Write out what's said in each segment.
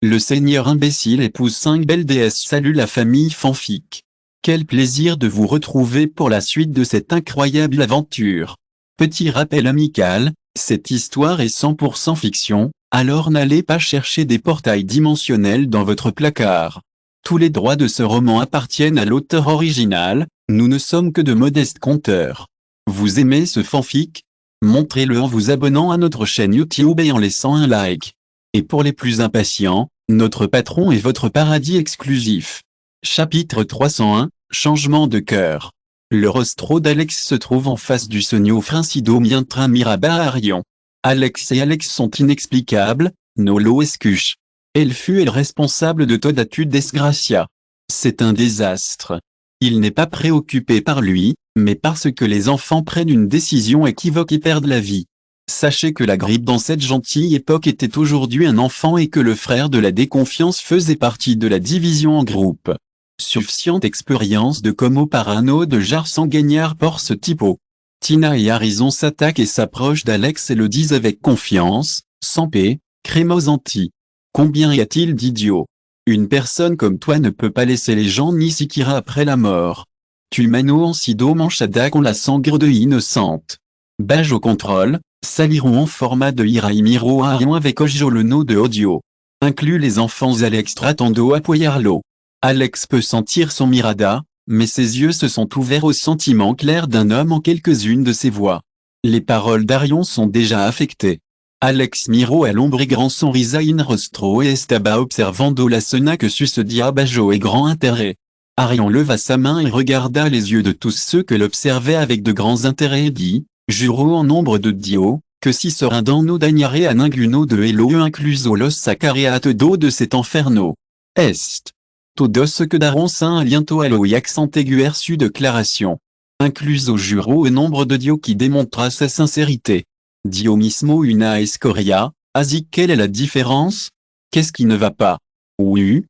Le seigneur imbécile épouse 5 belles déesses. Salut la famille fanfic. Quel plaisir de vous retrouver pour la suite de cette incroyable aventure. Petit rappel amical, cette histoire est 100% fiction, alors n'allez pas chercher des portails dimensionnels dans votre placard. Tous les droits de ce roman appartiennent à l'auteur original, nous ne sommes que de modestes conteurs. Vous aimez ce fanfic? Montrez-le en vous abonnant à notre chaîne YouTube et en laissant un like. Et pour les plus impatients, notre patron est votre paradis exclusif. Chapitre 301, Changement de cœur. Le rostro d'Alex se trouve en face du sogno Francido Mientra Miraba Arion. Alex et Alex sont inexplicables, nolo escuche. Elle fut elle responsable de Todatu Desgracia. C'est un désastre. Il n'est pas préoccupé par lui, mais parce que les enfants prennent une décision équivoque et perdent la vie. Sachez que la grippe dans cette gentille époque était aujourd'hui un enfant et que le frère de la déconfiance faisait partie de la division en groupe. Suffiante expérience de Como Parano de Jar sans gagnard pour ce typo. Tina et Harrison s'attaquent et s'approchent d'Alex et le disent avec confiance, sans paix, Crémosanti. Combien y a-t-il d'idiots? Une personne comme toi ne peut pas laisser les gens ni Sikira après la mort. Tu mano en sido manchada con la sangre de innocente. Bage au contrôle, saliront en format de Iraimiro Arion avec Ojolono de audio. Inclut les enfants Alex tratando apoyarlo. Alex peut sentir son mirada, mais ses yeux se sont ouverts au sentiment clair d'un homme en quelques-unes de ses voix. Les paroles d'Arion sont déjà affectées. Alex miro à l'ombre et grand sonrisa in rostro et estaba observando la scena que sus diabajo et grand intérêt. Arion leva sa main et regarda les yeux de tous ceux que l'observaient avec de grands intérêts et dit, juro en nombre de Dio, que si serindano dagnare a ninguno de Elo incluso los sacareat do de cet inferno. Est. Todos que daron saint aliento allo y accent aigu su déclaration. Incluso juro au nombre de Dio qui démontra sa sincérité. Dio mismo una escoria, así quelle est la différence? Qu'est-ce qui ne va pas? Oui.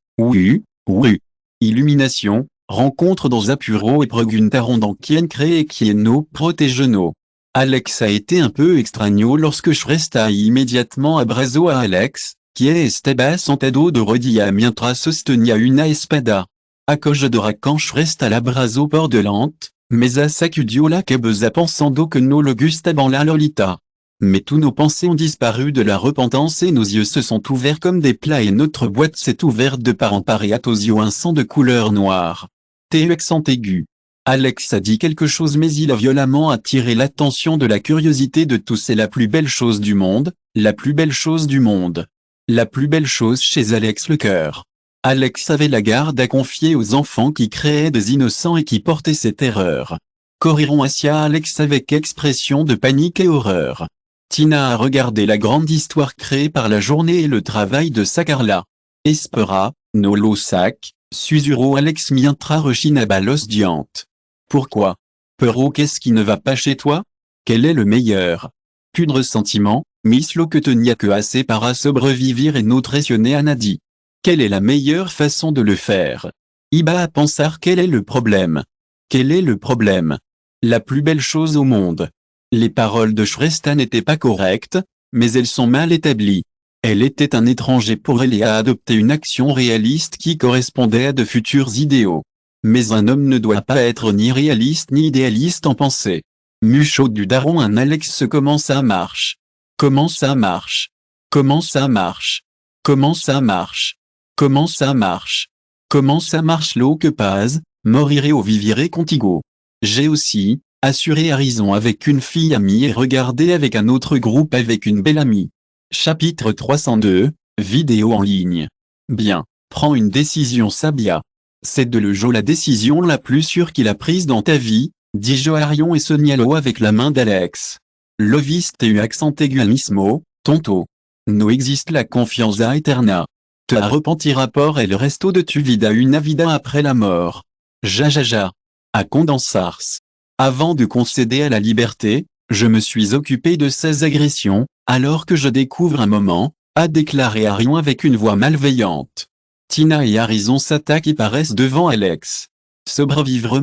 Illumination, rencontre dans Apuro et preguntaron dans quien cree quien no protégeno. Alex a été un peu extraño lorsque Shresta immédiatement abrazo a Alex, qui est estaba sentado de rodilla mientras sostenía una espada. Acojadora quand Shresta l'abrazo por delante, mais a sacudio la cabeza pensando que no le gustaban la lolita. Mais tous nos pensées ont disparu de la repentance et nos yeux se sont ouverts comme des plats et notre boîte s'est ouverte de part en part et atosio un sang de couleur noire. Accent aigu. Alex a dit quelque chose mais il a violemment attiré l'attention de la curiosité de tous. C'est la plus belle chose du monde, la plus belle chose du monde. La plus belle chose chez Alex le cœur. Alex avait la garde à confier aux enfants qui créaient des innocents et qui portaient ces terreurs. Corriront hacia Alex avec expression de panique et horreur. Tina a regardé la grande histoire créée par la journée et le travail de Sacarla. Espera, no lo sac, susuro Alex mientra rechinaba los diantes. Pourquoi? Pero qu'est-ce qui ne va pas chez toi? Quel est le meilleur? Plus de ressentiment, mislo que tenia que assez para sobrevivir et nutritionner Anadi. Quelle est la meilleure façon de le faire? Iba à penser quel est le problème? Quel est le problème? La plus belle chose au monde. Les paroles de Shresta n'étaient pas correctes, mais elles sont mal établies. Elle était un étranger pour elle et a adopté une action réaliste qui correspondait à de futurs idéaux. Mais un homme ne doit pas être ni réaliste ni idéaliste en pensée. Mucho du daron un Alex comment ça marche? Comment ça marche? Comment ça marche? Comment ça marche? Comment ça marche? Comment ça marche l'eau que paz, morire au vivire contigo. J'ai aussi, assuré Harrison avec une fille amie et regardé avec un autre groupe avec une belle amie. Chapitre 302, vidéo en ligne. Bien, prends une décision Sabia. C'est de le jeu la décision la plus sûre qu'il a prise dans ta vie, dit Joarion et Sonialo avec la main d'Alex. Loviste et accent aigu al mismo, tonto. No existe la confianza eterna. Te arrepentira por el resto de tu vida una vida après la mort. Ja. À condensars. Avant de concéder à la liberté, je me suis occupé de ces agressions, alors que je découvre un moment, a déclaré Arion avec une voix malveillante. Tina et Harrison s'attaquent et paraissent devant Alex. Sobrevivre.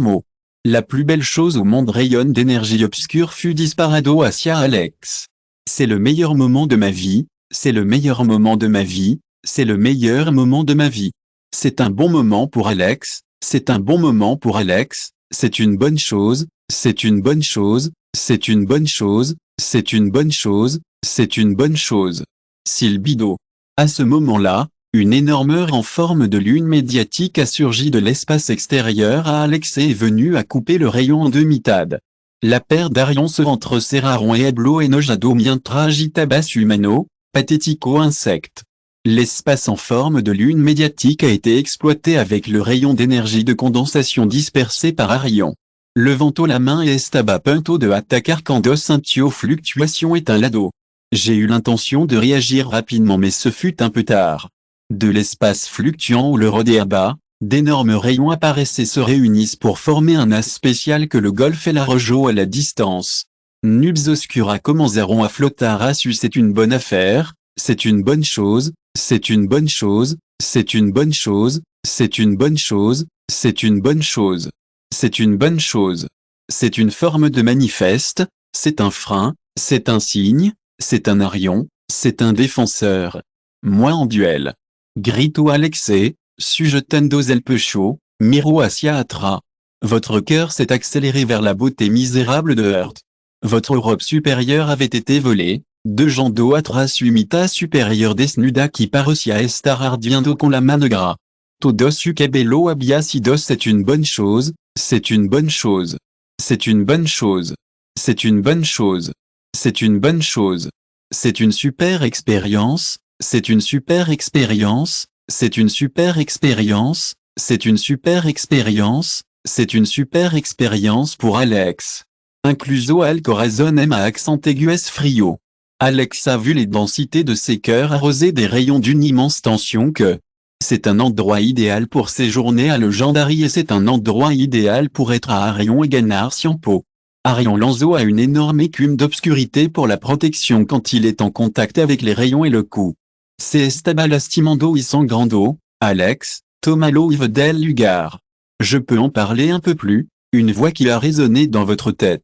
La plus belle chose au monde rayonne d'énergie obscure fut disparado hacia Alex. C'est le meilleur moment de ma vie, c'est le meilleur moment de ma vie, C'est le meilleur moment de ma vie. C'est un bon moment pour Alex, c'est un bon moment pour Alex, c'est une bonne chose, c'est une bonne chose, c'est une bonne chose, c'est une bonne chose, c'est une bonne chose. Silbido. À ce moment-là, une énorme heure en forme de lune médiatique a surgi de l'espace extérieur à Alex et est venue à couper le rayon en demi-tade. La paire d'Arion se entre Seraron et Ablo et Nojado mientra agitabas humano, pathético insecte. L'espace en forme de lune médiatique a été exploité avec le rayon d'énergie de condensation dispersé par Arion. Levanto la main et estaba punto de attaquar candos intio fluctuation est un lado. J'ai eu l'intention de réagir rapidement mais ce fut un peu tard. De l'espace fluctuant où le roderba, d'énormes rayons apparaissent et se réunissent pour former un as spécial que le golfe et la rojo à la distance. Nubs oscura commenceront à flottar assus c'est une bonne affaire, c'est une bonne chose, c'est une bonne chose, c'est une bonne chose, c'est une bonne chose, c'est une bonne chose. C'est une bonne chose. C'est une forme de manifeste, c'est un frein, c'est un signe, c'est un arion, c'est un défenseur. Moi en duel. Grito Alexei, sujetando el pecho, miro hacia atra. Votre cœur s'est accéléré vers la beauté misérable de Heurt. Votre robe supérieure avait été volée, de jando atras humita supérieure desnuda qui parecia estar ardiendo con la mano gras. Todos cabello abiasidos c'est une bonne chose, c'est une bonne chose. C'est une bonne chose. C'est une bonne chose. C'est une bonne chose. C'est une super expérience, c'est une super expérience, c'est une super expérience, c'est une super expérience, c'est une super expérience pour Alex. Incluso al corazon m à accent aigu es frio. Alex a vu les densités de ses cœurs arroser des rayons d'une immense tension que c'est un endroit idéal pour séjourner à Legendary et c'est un endroit idéal pour être à Arion et Ganar Siampo. Arion Lanzo a une énorme écume d'obscurité pour la protection quand il est en contact avec les rayons et le coup. C'est estabalastimando y sangrando, Alex, tomalo y vedel lugar. Je peux en parler un peu plus, une voix qui a résonné dans votre tête.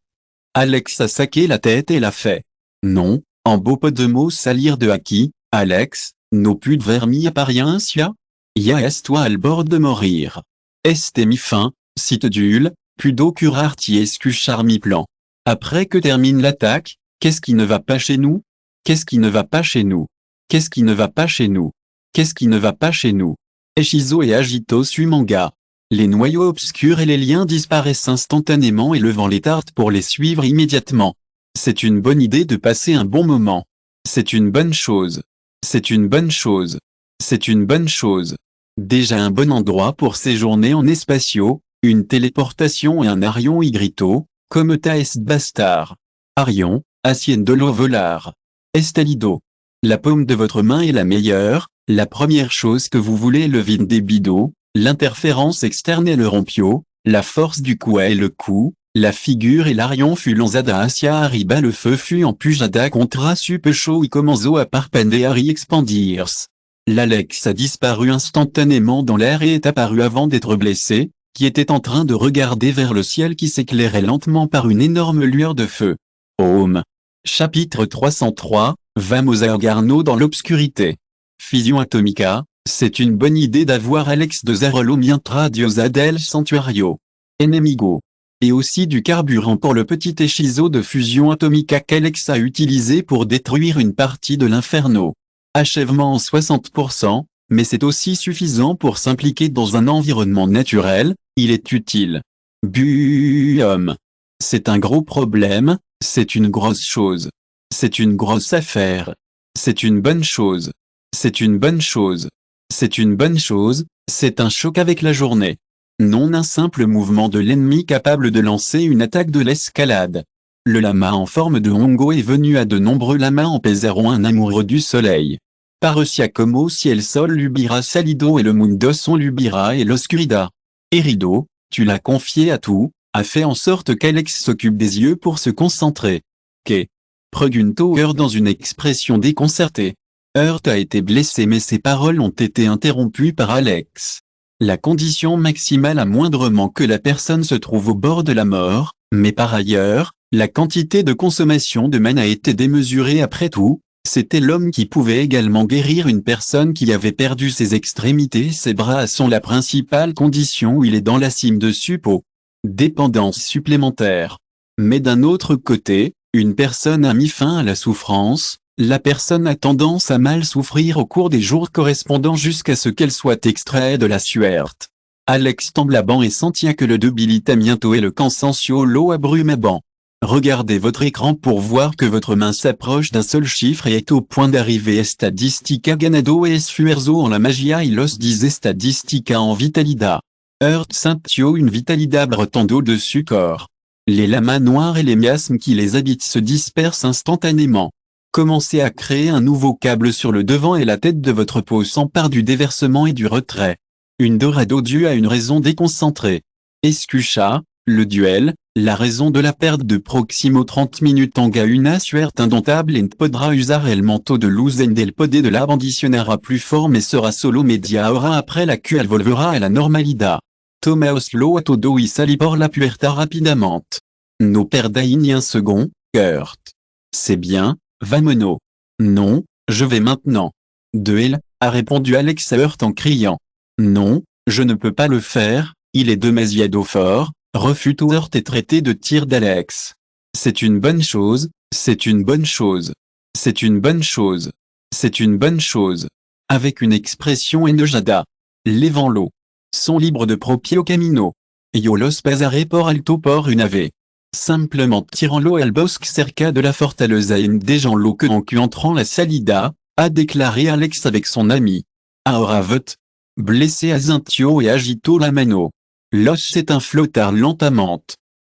Alex a saqué la tête et l'a fait. Non, en beau pot de mots salir de Haki, Alex, no plus de vermi appariencia? Ya es toi al bord de mourir. Este mi fin, si te dule, pudo curarti escu charmi plan. Après que termine l'attaque, qu'est-ce qui ne va pas chez nous? Qu'est-ce qui ne va pas chez nous? Qu'est-ce qui ne va pas chez nous? Qu'est-ce qui ne va pas chez nous? Eshizo et agito su manga. Les noyaux obscurs et les liens disparaissent instantanément et le vent les tarde pour les suivre immédiatement. C'est une bonne idée de passer un bon moment. C'est une bonne chose. C'est une bonne chose. C'est une bonne chose. Déjà un bon endroit pour séjourner en espatio, une téléportation et un Arion Igrito, comme ta est bastard. Arion, haciendolo volar. Estalido. La paume de votre main est la meilleure, la première chose que vous voulez est le vide des bidots, l'interférence externe et le rompio, la force du coup et le coup, la figure et l'Arion fut lanzada hacia arriba le feu fut en pujada contra supecho y comenzo a parpandear y expandirs. L'Alex a disparu instantanément dans l'air et est apparu avant d'être blessé, qui était en train de regarder vers le ciel qui s'éclairait lentement par une énorme lueur de feu. Home. Chapitre 303, Vamos a Garno dans l'obscurité. Fusion Atomica, c'est une bonne idée d'avoir Alex de Zarolo mientra diosa del Santuario. Enemigo. Et aussi du carburant pour le petit échizo de fusion atomica qu'Alex a utilisé pour détruire une partie de l'Inferno. Achèvement en 60%, mais c'est aussi suffisant pour s'impliquer dans un environnement naturel, il est utile. Buum. C'est un gros problème, c'est une grosse chose. C'est une grosse affaire. C'est une bonne chose. C'est une bonne chose. C'est une bonne chose, c'est un choc avec la journée. Non un simple mouvement de l'ennemi capable de lancer une attaque de l'escalade. Le lama en forme de hongo est venu à de nombreux lamas en Pézeron un amoureux du soleil. Parecia como si el sol lubira salido et le mundo son lubira et l'oscurida. Erido, tu l'as confié à tout, a fait en sorte qu'Alex s'occupe des yeux pour se concentrer. Que. Pregunto Heurt dans une expression déconcertée. Heurt a été blessé mais ses paroles ont été interrompues par Alex. La condition maximale à moindrement que la personne se trouve au bord de la mort, mais par ailleurs, la quantité de consommation de mana a été démesurée après tout, C'était l'homme qui pouvait également guérir une personne qui avait perdu ses extrémités. Ses bras sont la principale condition où il est dans la cime de Suppo. Dépendance supplémentaire. Mais d'un autre côté, une personne a mis fin à la souffrance, la personne a tendance à mal souffrir au cours des jours correspondants jusqu'à ce qu'elle soit extraite de la suerte. Alex Tamblaban et sentia que le debilitamiento et le cansancio lo abrumaban. Regardez votre écran pour voir que votre main s'approche d'un seul chiffre et est au point d'arriver. Estadística ganado et esfuerzo en la magia y los dice estadística en vitalidad. Heurt Saintio une vitalidad brotando au-dessus corps. Les lamas noirs et les miasmes qui les habitent se dispersent instantanément. Commencez à créer un nouveau câble sur le devant et la tête de votre peau s'empare du déversement et du retrait. Une dorado due à une raison déconcentrée. Escucha, le duel, la raison de la perte de Proximo 30 minutes tanga una suerte indomptable et ne podra usar el manto de luz en del poder de la ambicionera plus fort mais sera solo media hora après la cual volvera a la normalidad. Tomaos lo a todo y sali por la puerta rapidamente. No perda ni un second, Kurt. C'est bien, vamonos. Non, je vais maintenant. Duel, a répondu Alex à Heurt en criant. Non, je ne peux pas le faire, il est demasiado fort, refute Heurt et traité de tir d'Alex. C'est une bonne chose, c'est une bonne chose. C'est une bonne chose. C'est une bonne chose. Avec une expression enojada. Lévant-l'eau. Sont libres de proprio camino. Yo los pasaré por alto por una vez. Simplement tirant l'eau al bosque cerca de la fortaleza en déjant l'eau que en entrant la salida, a déclaré Alex avec son ami. Ahora vote. Blessé à Zintio et agito la mano. Los c'est un flottard lentement.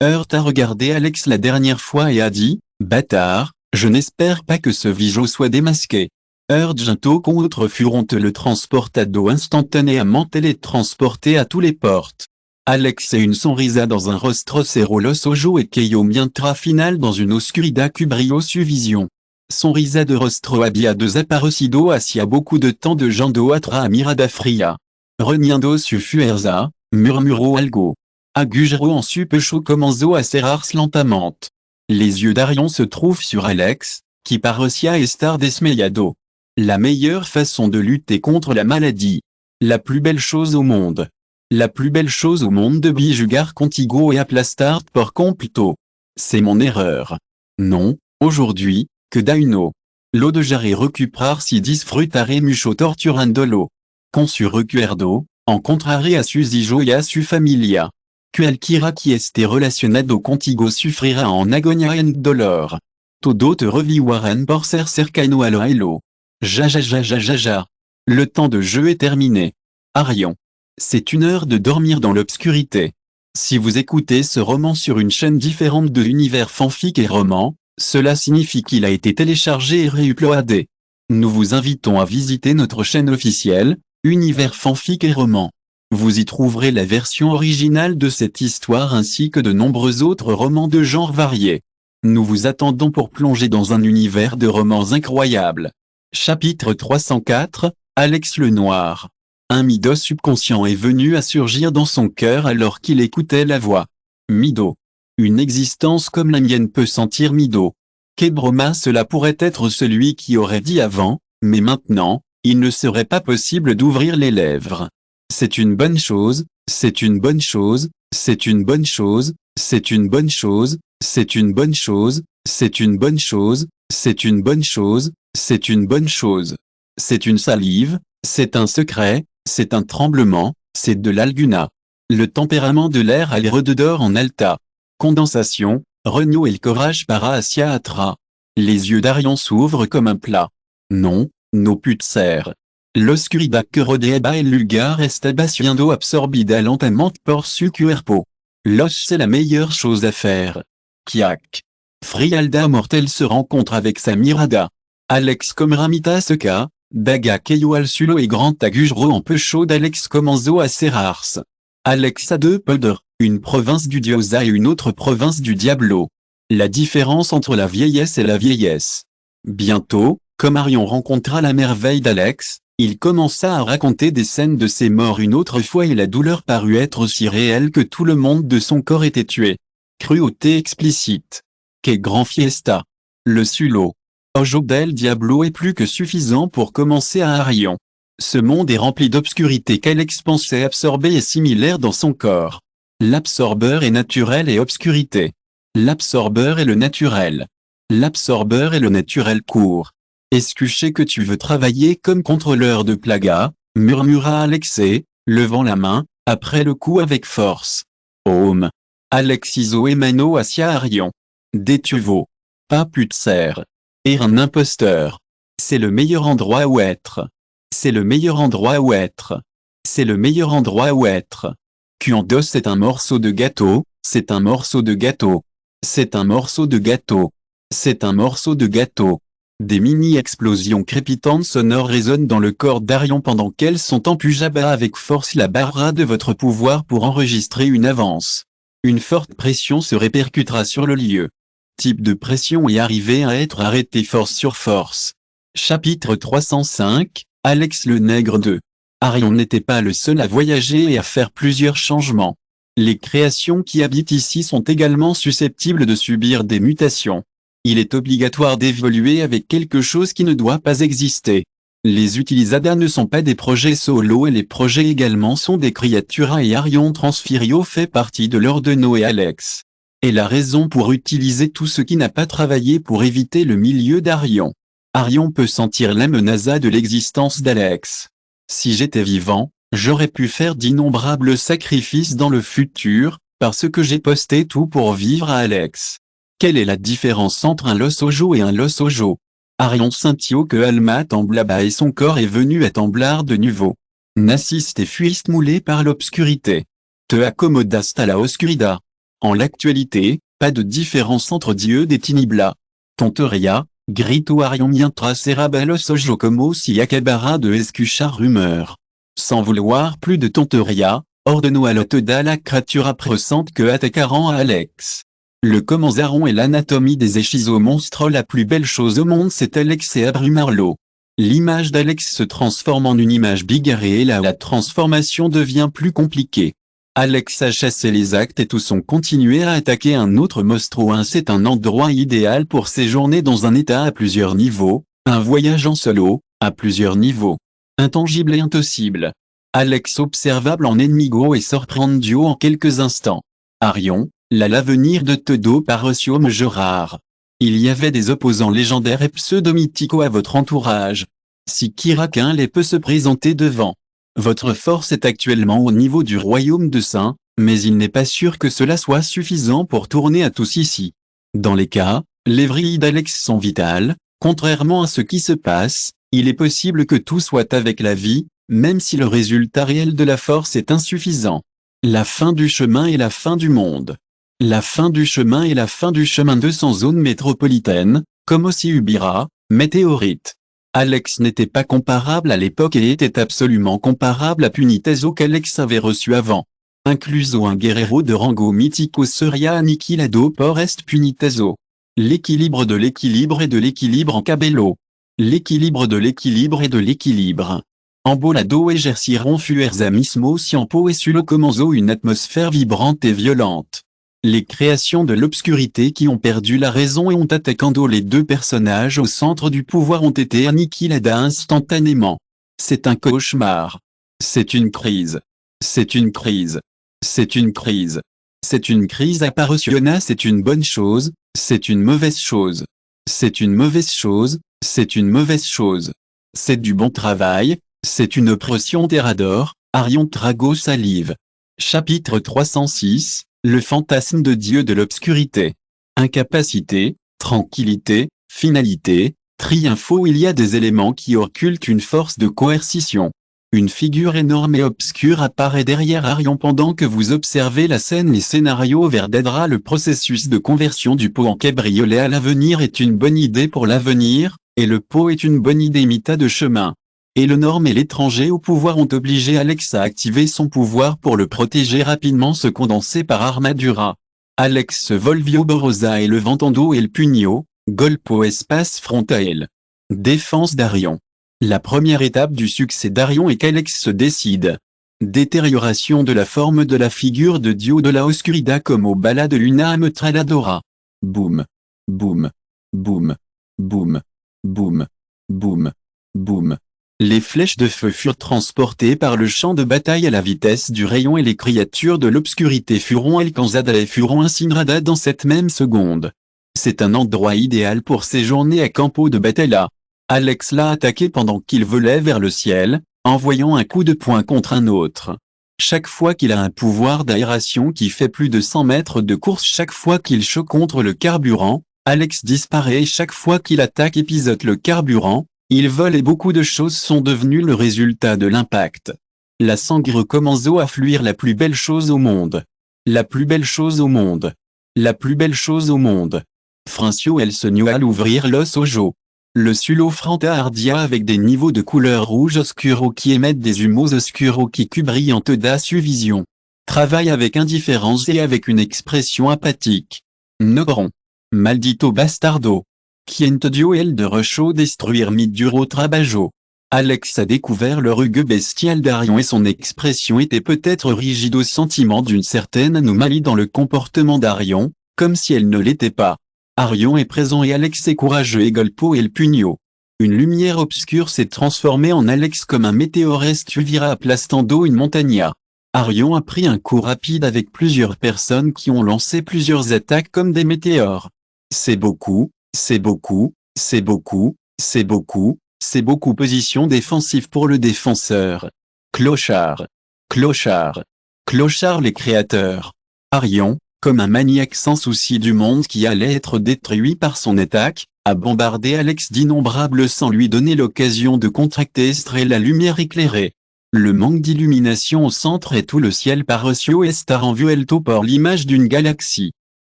Heurt a regardé Alex la dernière fois et a dit, bâtard, je n'espère pas que ce Vijo soit démasqué. Heurt junto contre furont le transportado instantanément télétransporté à tous les portes. Alex et une sonrisa dans un rostro cerro los ojo et que mientras final dans une oscuridad cubrio su vision. Sonrisa de rostro había desaparecido hacia beaucoup de temps de jando atra a mirada fria. Reniendo su fuerza, murmuró algo. Agujero en su pecho comenzó a cerrarse lentamente. Les yeux d'Arion se trouvent sur Alex, qui parecía estar desmayado. La meilleure façon de lutter contre la maladie. La plus belle chose au monde. La plus belle chose au monde de bijugar contigo et aplastar por completo. C'est mon erreur. Non, aujourd'hui, que dauno. Lo de jarre recuperar si disfrutare mucho torturandolo. Consu recuerdo, en contrario a su hijo y a su familia. Cualquiera qui esté relacionado contigo sufrira en agonia en dolor. Todo te reviwarán por ser cercano a lo elo. Ja ja ja ja ja ja. Le temps de jeu est terminé. Arion. C'est une heure de dormir dans l'obscurité. Si vous écoutez ce roman sur une chaîne différente de Univers Fanfic et Roman, cela signifie qu'il a été téléchargé et réuploadé. Nous vous invitons à visiter notre chaîne officielle, Univers Fanfic et Roman. Vous y trouverez la version originale de cette histoire ainsi que de nombreux autres romans de genres variés. Nous vous attendons pour plonger dans un univers de romans incroyables. Chapitre 304, Alex le Noir. Un Mido subconscient est venu à surgir dans son cœur alors qu'il écoutait la voix. Mido. Une existence comme la mienne peut sentir Mido. Que broma cela pourrait être celui qui aurait dit avant, mais maintenant, il ne serait pas possible d'ouvrir les lèvres. C'est une bonne chose, c'est une bonne chose, c'est une bonne chose, c'est une bonne chose, c'est une bonne chose, c'est une bonne chose, c'est une bonne chose, c'est une bonne chose. C'est une salive, c'est un secret, c'est un tremblement, c'est de l'alguna. Le tempérament de l'air a l'air d'or en alta. Condensation, Renaud et le courage para hacia atra. Les yeux d'Arion s'ouvrent comme un plat. Non, no putser. L'oscuridad que rodeaba el lugar estaba siendo absorbida lentamente por su cuerpo. Los c'est la meilleure chose à faire. Kiak. Frialda mortel se rencontre avec sa mirada. Alex comme Ramita Seka, Daga Keyo al sulo et Grand Agujro en peu chaud d'Alex Comenzo a Serrars. Alex a deux poldres, une province du Diosa et une autre province du Diablo. La différence entre la vieillesse et la vieillesse. Bientôt, comme Arion rencontra la merveille d'Alex, il commença à raconter des scènes de ses morts une autre fois et la douleur parut être aussi réelle que tout le monde de son corps était tué. Cruauté explicite. Que grand fiesta. Le sulo. Ojo del Diablo est plus que suffisant pour commencer à Arion. Ce monde est rempli d'obscurité qu'Alex pensait absorber et similaire dans son corps. L'absorbeur est naturel et obscurité. L'absorbeur est le naturel. L'absorbeur et le naturel court. Est-ce que tu veux travailler comme contrôleur de Plaga, murmura Alexei, levant la main, après le coup avec force. Home. Alexiso Emano Asia Arion. Détuvo. Pas Putzer. Et un imposteur. C'est le meilleur endroit où être. C'est le meilleur endroit où être. C'est le meilleur endroit où être. Kuandos est un morceau de gâteau, c'est un morceau de gâteau. C'est un morceau de gâteau. C'est un morceau de gâteau. Des mini-explosions crépitantes sonores résonnent dans le corps d'Arion pendant qu'elles sont en pyjama avec force la barra de votre pouvoir pour enregistrer une avance. Une forte pression se répercutera sur le lieu. Type de pression et arriver à être arrêté force sur force. Chapitre 305, Alex le Nègre 2. Arion n'était pas le seul à voyager et à faire plusieurs changements. Les créations qui habitent ici sont également susceptibles de subir des mutations. Il est obligatoire d'évoluer avec quelque chose qui ne doit pas exister. Les utilisada ne sont pas des projets solo et les projets également sont des créatures et Arion Transfirio fait partie de l'ordre de Noé Alex. Et la raison pour utiliser tout ce qui n'a pas travaillé pour éviter le milieu d'Arion. Arion peut sentir la menace de l'existence d'Alex. Si j'étais vivant, j'aurais pu faire d'innombrables sacrifices dans le futur, parce que j'ai posté tout pour vivre à Alex. Quelle est la différence entre un Los Ojo et un Los Ojo? Arion scintillot que Alma temblaba et son corps est venu à temblar de nouveau. N'assiste et fuiste moulé par l'obscurité. Te accommodaste à la oscurida. En l'actualité, pas de différence entre Dieu des Tinibla. Tonteria, grito Arion mientras Serabalos Ojo como si acabara de escuchar rumeur. Sans vouloir plus de tonteria, ordonno à l'autoda la créature pressante que attaquaran à Alex. Le commenzaron est l'anatomie des échizo monstres la plus belle chose au monde c'est Alex et Abrumarlo. L'image d'Alex se transforme en une image bigarrée et là la transformation devient plus compliquée. Alex a chassé les actes et tous ont continué à attaquer un autre monstre. C'est un endroit idéal pour séjourner dans un état à plusieurs niveaux, un voyage en solo, à plusieurs niveaux. Intangible et impossible. Alex observable en ennemigo et sorprendio en quelques instants. Arion, l'avenir de Todo Parosium Gerard. Il y avait des opposants légendaires et pseudo-mythicaux à votre entourage. Si Kirakin les peut se présenter devant. Votre force est actuellement au niveau du royaume de Saint, mais il n'est pas sûr que cela soit suffisant pour tourner à tous ici. Dans les cas, les vrilles d'Alex sont vitales, contrairement à ce qui se passe, il est possible que tout soit avec la vie, même si le résultat réel de la force est insuffisant. La fin du chemin est la fin du monde. La fin du chemin est la fin du chemin 200 zones métropolitaines, comme aussi Ubira, météorite. Alex n'était pas comparable à l'époque et était absolument comparable à Puniteso qu'Alex avait reçu avant. Incluso un guerrero de rango mythico seria aniquilado por est Puniteso. L'équilibre de l'équilibre et de l'équilibre en cabello. L'équilibre de l'équilibre et de l'équilibre. Embolado ejercieron fuerza mismo siempo et sulo comenzo une atmosphère vibrante et violente. Les créations de l'obscurité qui ont perdu la raison et ont attaquando les deux personnages au centre du pouvoir ont été aniquilés instantanément. C'est un cauchemar. C'est une crise. C'est une crise. C'est une crise. C'est une crise apparentionna c'est une bonne chose, c'est une mauvaise chose. C'est une mauvaise chose, c'est une mauvaise chose. C'est du bon travail, c'est une oppression terrador, Arion Trago salive. Chapitre 306, le fantasme de Dieu de l'obscurité. Incapacité, tranquillité, finalité, triompho il y a des éléments qui occultent une force de coercition. Une figure énorme et obscure apparaît derrière Arion pendant que vous observez la scène. Les scénarios Verdadra. Le processus de conversion du pot en cabriolet à l'avenir est une bonne idée pour l'avenir, et le pot est une bonne idée mita de chemin. Et le norme et l'étranger au pouvoir ont obligé Alex à activer son pouvoir pour le protéger rapidement se condenser par Armadura. Alex Volvio Borosa et le Ventando et le Pugno, Golpo espace frontal. Défense d'Arion. La première étape du succès d'Arion est qu'Alex se décide. Détérioration de la forme de la figure de Dio de la Oscurida comme au bala de Luna Ametraladora. Boum. Boum. Boum. Boum. Boum. Boum. Boum. Les flèches de feu furent transportées par le champ de bataille à la vitesse du rayon et les créatures de l'obscurité furent alcanzades et furent incinéradas dans cette même seconde. C'est un endroit idéal pour séjourner à Campo de Batalla. Alex l'a attaqué pendant qu'il volait vers le ciel, envoyant un coup de poing contre un autre. Chaque fois qu'il a un pouvoir d'aération qui fait plus de 100 mètres de course, chaque fois qu'il choque contre le carburant, Alex disparaît et chaque fois qu'il attaque et pilote le carburant, il vole et beaucoup de choses sont devenues le résultat de l'impact. La sangre commence à fluir, la plus belle chose au monde. La plus belle chose au monde. La plus belle chose au monde. Francio el sogno à l'ouvrir los ojos. Le sulo franta ardia avec des niveaux de couleur rouge oscuro qui émettent des humos oscuro qui brillantent da su vision. Travaille avec indifférence et avec une expression apathique. Nogron. Maldito bastardo. Quien te dio el derecho destruire mi duro trabajo. Alex a découvert le rugueux bestial d'Arion et son expression était peut-être rigide au sentiment d'une certaine anomalie dans le comportement d'Arion, comme si elle ne l'était pas. Arion est présent et Alex est courageux et Golpo et le pugno. Une lumière obscure s'est transformée en Alex comme un météore estuvira aplastando une montagne. Arion a pris un coup rapide avec plusieurs personnes qui ont lancé plusieurs attaques comme des météores. C'est beaucoup, c'est beaucoup, c'est beaucoup, c'est beaucoup, c'est beaucoup. Position défensive pour le défenseur. Clochard. Clochard. Clochard les créateurs. Arion, comme un maniaque sans souci du monde qui allait être détruit par son attaque, a bombardé Alex d'innombrables sans lui donner l'occasion de contracter la lumière éclairée. Le manque d'illumination au centre et tout le ciel par-recio estar en vuelto por l'image d'une galaxie.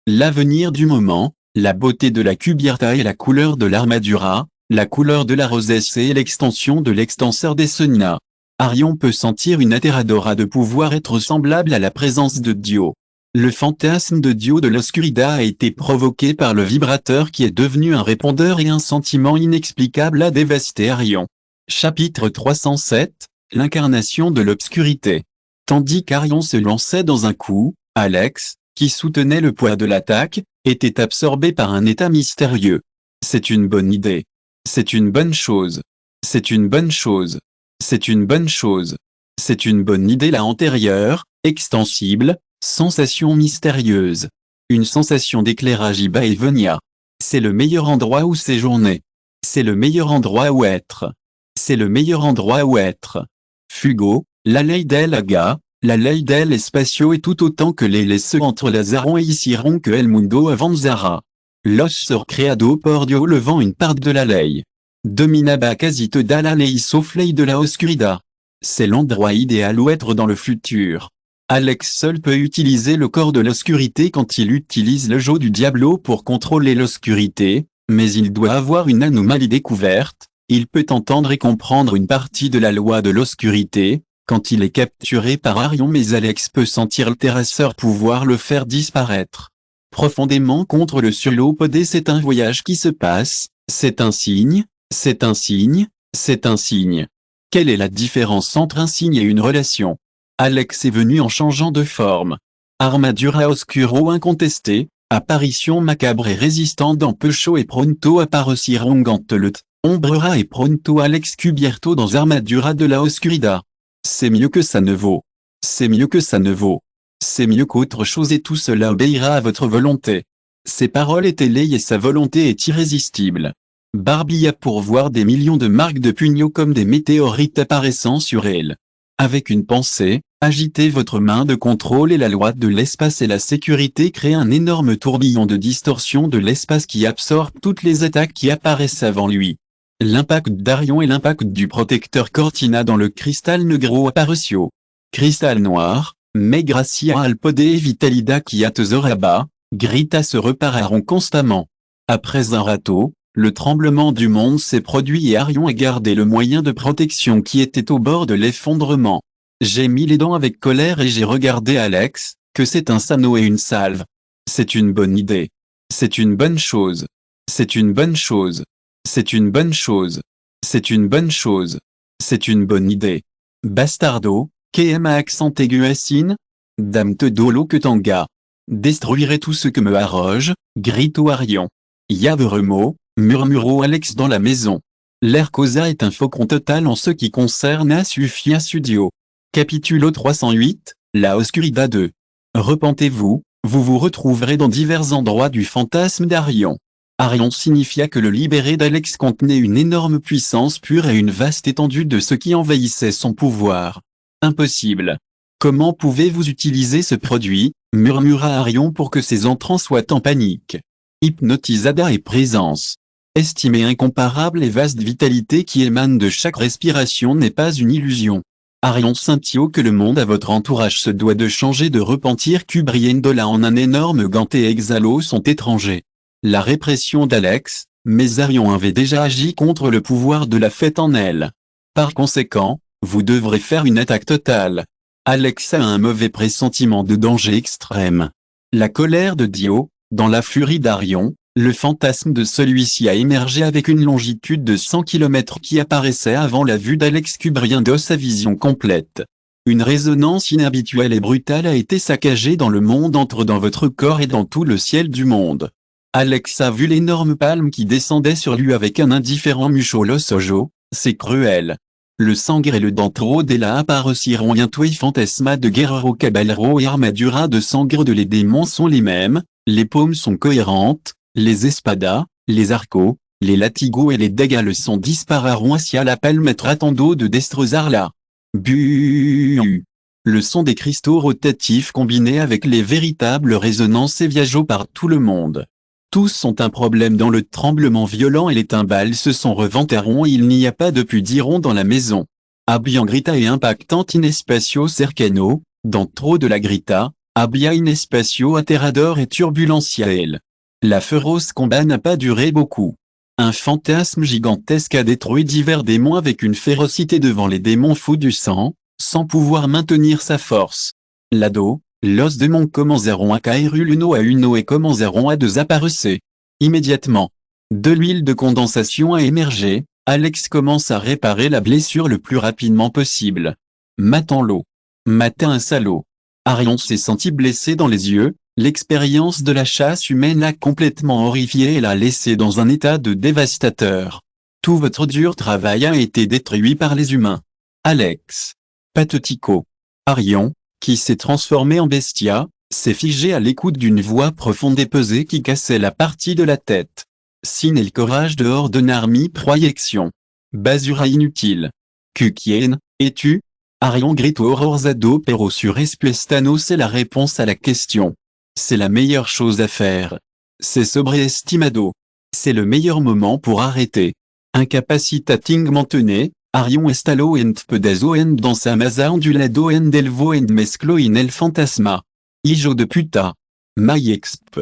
L'avenir du moment, la beauté de la cubierta et la couleur de l'armadura, la couleur de la rosesse et l'extension de l'extenseur des sonas. Arion peut sentir une atterradora de pouvoir être semblable à la présence de Dieu. Le fantasme de Dieu de l'Oscurida a été provoqué par le vibrateur qui est devenu un répondeur et un sentiment inexplicable a dévasté Arion. Chapitre 307, l'incarnation de l'obscurité. Tandis qu'Arion se lançait dans un coup, Alex, qui soutenait le poids de l'attaque, était absorbé par un état mystérieux. C'est une bonne idée. C'est une bonne chose. C'est une bonne chose. C'est une bonne chose. C'est une bonne idée la antérieure, extensible, sensation mystérieuse. Une sensation d'éclairage y va et venia. C'est le meilleur endroit où séjourner. C'est le meilleur endroit où être. C'est le meilleur endroit où être. Fugo, la ley del aga, la ley del espacio est tout autant que les se entre Lazaron et Isiron que el mundo avanzara. Los sor creado por Dio le vent une part de la ley. Dominaba quasi toda la ley sauf ley de la oscurida. C'est l'endroit idéal où être dans le futur. Alex seul peut utiliser le corps de l'obscurité quand il utilise le jeu du Diablo pour contrôler l'obscurité, mais il doit avoir une anomalie découverte, il peut entendre et comprendre une partie de la loi de l'obscurité, quand il est capturé par Arion mais Alex peut sentir le terrasseur pouvoir le faire disparaître. Profondément contre le surlopodé c'est un voyage qui se passe, c'est un signe, c'est un signe, c'est un signe. Quelle est la différence entre un signe et une relation? Alex est venu en changeant de forme. Armadura oscuro incontestée, apparition macabre et résistant dans Pecho et pronto appareciron gantelet, ombrera et pronto Alex cubierto dans armadura de la oscurida. C'est mieux que ça ne vaut. C'est mieux que ça ne vaut. C'est mieux qu'autre chose et tout cela obéira à votre volonté. Ses paroles étaient laides et sa volonté est irrésistible. Barbilla pour voir des millions de marques de pugno comme des météorites apparaissant sur elle. Avec une pensée, agitez votre main de contrôle et la loi de l'espace et la sécurité crée un énorme tourbillon de distorsion de l'espace qui absorbe toutes les attaques qui apparaissent avant lui. L'impact d'Arion et l'impact du protecteur Cortina dans le cristal negro appareció. Cristal noir, mais gracia al poder vitalida qui a tesoraba, grita se repareront constamment. Après un râteau, le tremblement du monde s'est produit et Arion a gardé le moyen de protection qui était au bord de l'effondrement. J'ai mis les dents avec colère et j'ai regardé Alex, que c'est un sano et une salve. C'est une bonne idée. C'est une bonne chose. C'est une bonne chose. C'est une bonne chose. C'est une bonne chose. C'est une bonne idée. Bastardo, que ma accent aigu assine? Dame te dolo que tanga. Destruirai tout ce que me arroge, grito Arion. Yaveremo, murmura Alex dans la maison. L'air causa est un faucon total en ce qui concerne Asufia Studio. Capitulo 308, La Oscuridad 2. Repentez-vous, vous vous retrouverez dans divers endroits du fantasme d'Arion. Arion signifia que le libéré d'Alex contenait une énorme puissance pure et une vaste étendue de ce qui envahissait son pouvoir. Impossible. Comment pouvez-vous utiliser ce produit, murmura Arion pour que ses entrants soient en panique. Hypnotisada et présence. Estimée incomparable et vaste vitalité qui émane de chaque respiration n'est pas une illusion. Arion scintillot que le monde à votre entourage se doit de changer de repentir Cubriendola en un énorme ganté exhalo sont étrangers. La répression d'Alex, mais Arion avait déjà agi contre le pouvoir de la fête en elle. Par conséquent, vous devrez faire une attaque totale. Alex a un mauvais pressentiment de danger extrême. La colère de Dio, dans la furie d'Arion, le fantasme de celui-ci a émergé avec une longitude de 100 km qui apparaissait avant la vue d'Alex Cubriendo sa vision complète. Une résonance inhabituelle et brutale a été saccagée dans le monde entre dans votre corps et dans tout le ciel du monde. Alex a vu l'énorme palme qui descendait sur lui avec un indifférent Mucholo Sojo, c'est cruel. Le sangre et le dentro della apparociront bientôt et fantasma de Guerrero Caballero et armadura de sangre de les démons sont les mêmes, les paumes sont cohérentes, les espadas, les arcos, les latigos et les dagas le sont dispararont hacia la palme tratando de destrozarla. Bu. Le son des cristaux rotatifs combinés avec les véritables résonances et viageaux par tout le monde. Tous sont un problème dans le tremblement violent et les timbales se sont reventeront et il n'y a pas de pu diront dans la maison. Abian grita et impactant in espacio cercano, dans trop de la grita, abia in espacio aterrador et turbulentiel. La féroce combat n'a pas duré beaucoup. Un fantasme gigantesque a détruit divers démons avec une férocité devant les démons fous du sang, sans pouvoir maintenir sa force. L'ado, los démons commenceront à caer l'uno à uno et commenceront à désapparaître. Immédiatement. De l'huile de condensation a émergé, Alex commence à réparer la blessure le plus rapidement possible. Matant l'eau. Matin un salaud. Arion s'est senti blessé dans les yeux, l'expérience de la chasse humaine l'a complètement horrifié et l'a laissé dans un état de dévastateur. Tout votre dur travail a été détruit par les humains. Alex. Pathético. Arion, qui s'est transformé en bestia, s'est figé à l'écoute d'une voix profonde et pesée qui cassait la partie de la tête. Sin et le courage de ordonner mi proiection. Basura inutile. Cuquien, es-tu? Arion grito horrorzado pero sur espuestano c'est la réponse à la question. C'est la meilleure chose à faire. C'est sobreestimado. C'est le meilleur moment pour arrêter. Incapacitating maintenez. Arion estalo en pedazo en dans sa masa ondulado en delvo en mesclo in el fantasma. Hijo de puta. My exp.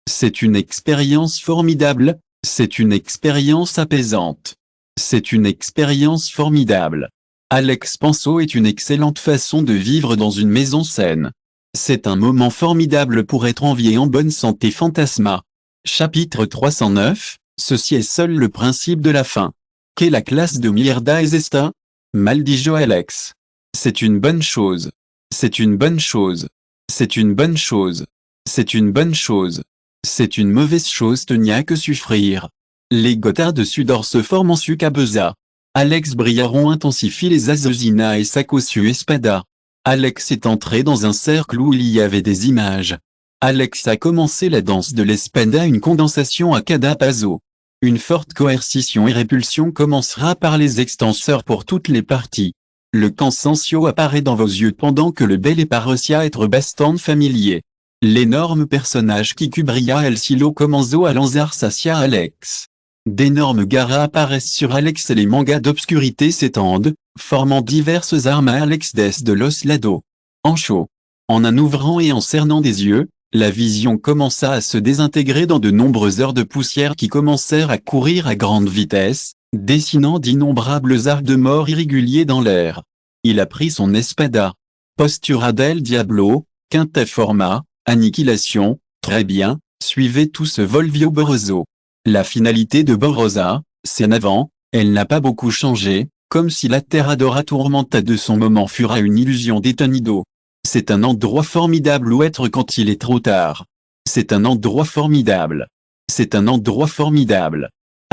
C'est une expérience formidable, c'est une expérience apaisante. C'est une expérience formidable. Alex Penso est une excellente façon de vivre dans une maison saine. C'est un moment formidable pour être en vie et en bonne santé fantasma. Chapitre 309, ceci est seul le principe de la fin. Qu'est la classe de mierda es esta? Maldijo Alex. C'est une bonne chose. C'est une bonne chose. C'est une bonne chose. C'est une bonne chose. C'est une mauvaise chose tenia que souffrir. Les gotards de sudor se forment en sucabeza. Alex Briaron intensifie les azozina et Sacosu Espada. Alex est entré dans un cercle où il y avait des images. Alex a commencé la danse de l'Espada, une condensation à Cadapazo. Une forte coercition et répulsion commencera par les extenseurs pour toutes les parties. Le cansancio apparaît dans vos yeux pendant que le bel et parecia être bastant familier. L'énorme personnage qui cubria el silo commenzo à lanzar sacia Alex. D'énormes garas apparaissent sur Alex et les mangas d'obscurité s'étendent, formant diverses armes à Alex des de los lados. En chaud. En un ouvrant et en cernant des yeux, la vision commença à se désintégrer dans de nombreuses heures de poussière qui commencèrent à courir à grande vitesse, dessinant d'innombrables arcs de mort irréguliers dans l'air. Il a pris son espada. Postura del Diablo, quintet format, annihilation, très bien, suivez tout ce Volvio Boroso. La finalité de Borosa, c'est en avant, elle n'a pas beaucoup changé, comme si la terre adora tourmenta de son moment fura une illusion d'étanido. C'est un endroit formidable où être quand il est trop tard. C'est un endroit formidable. C'est un endroit formidable.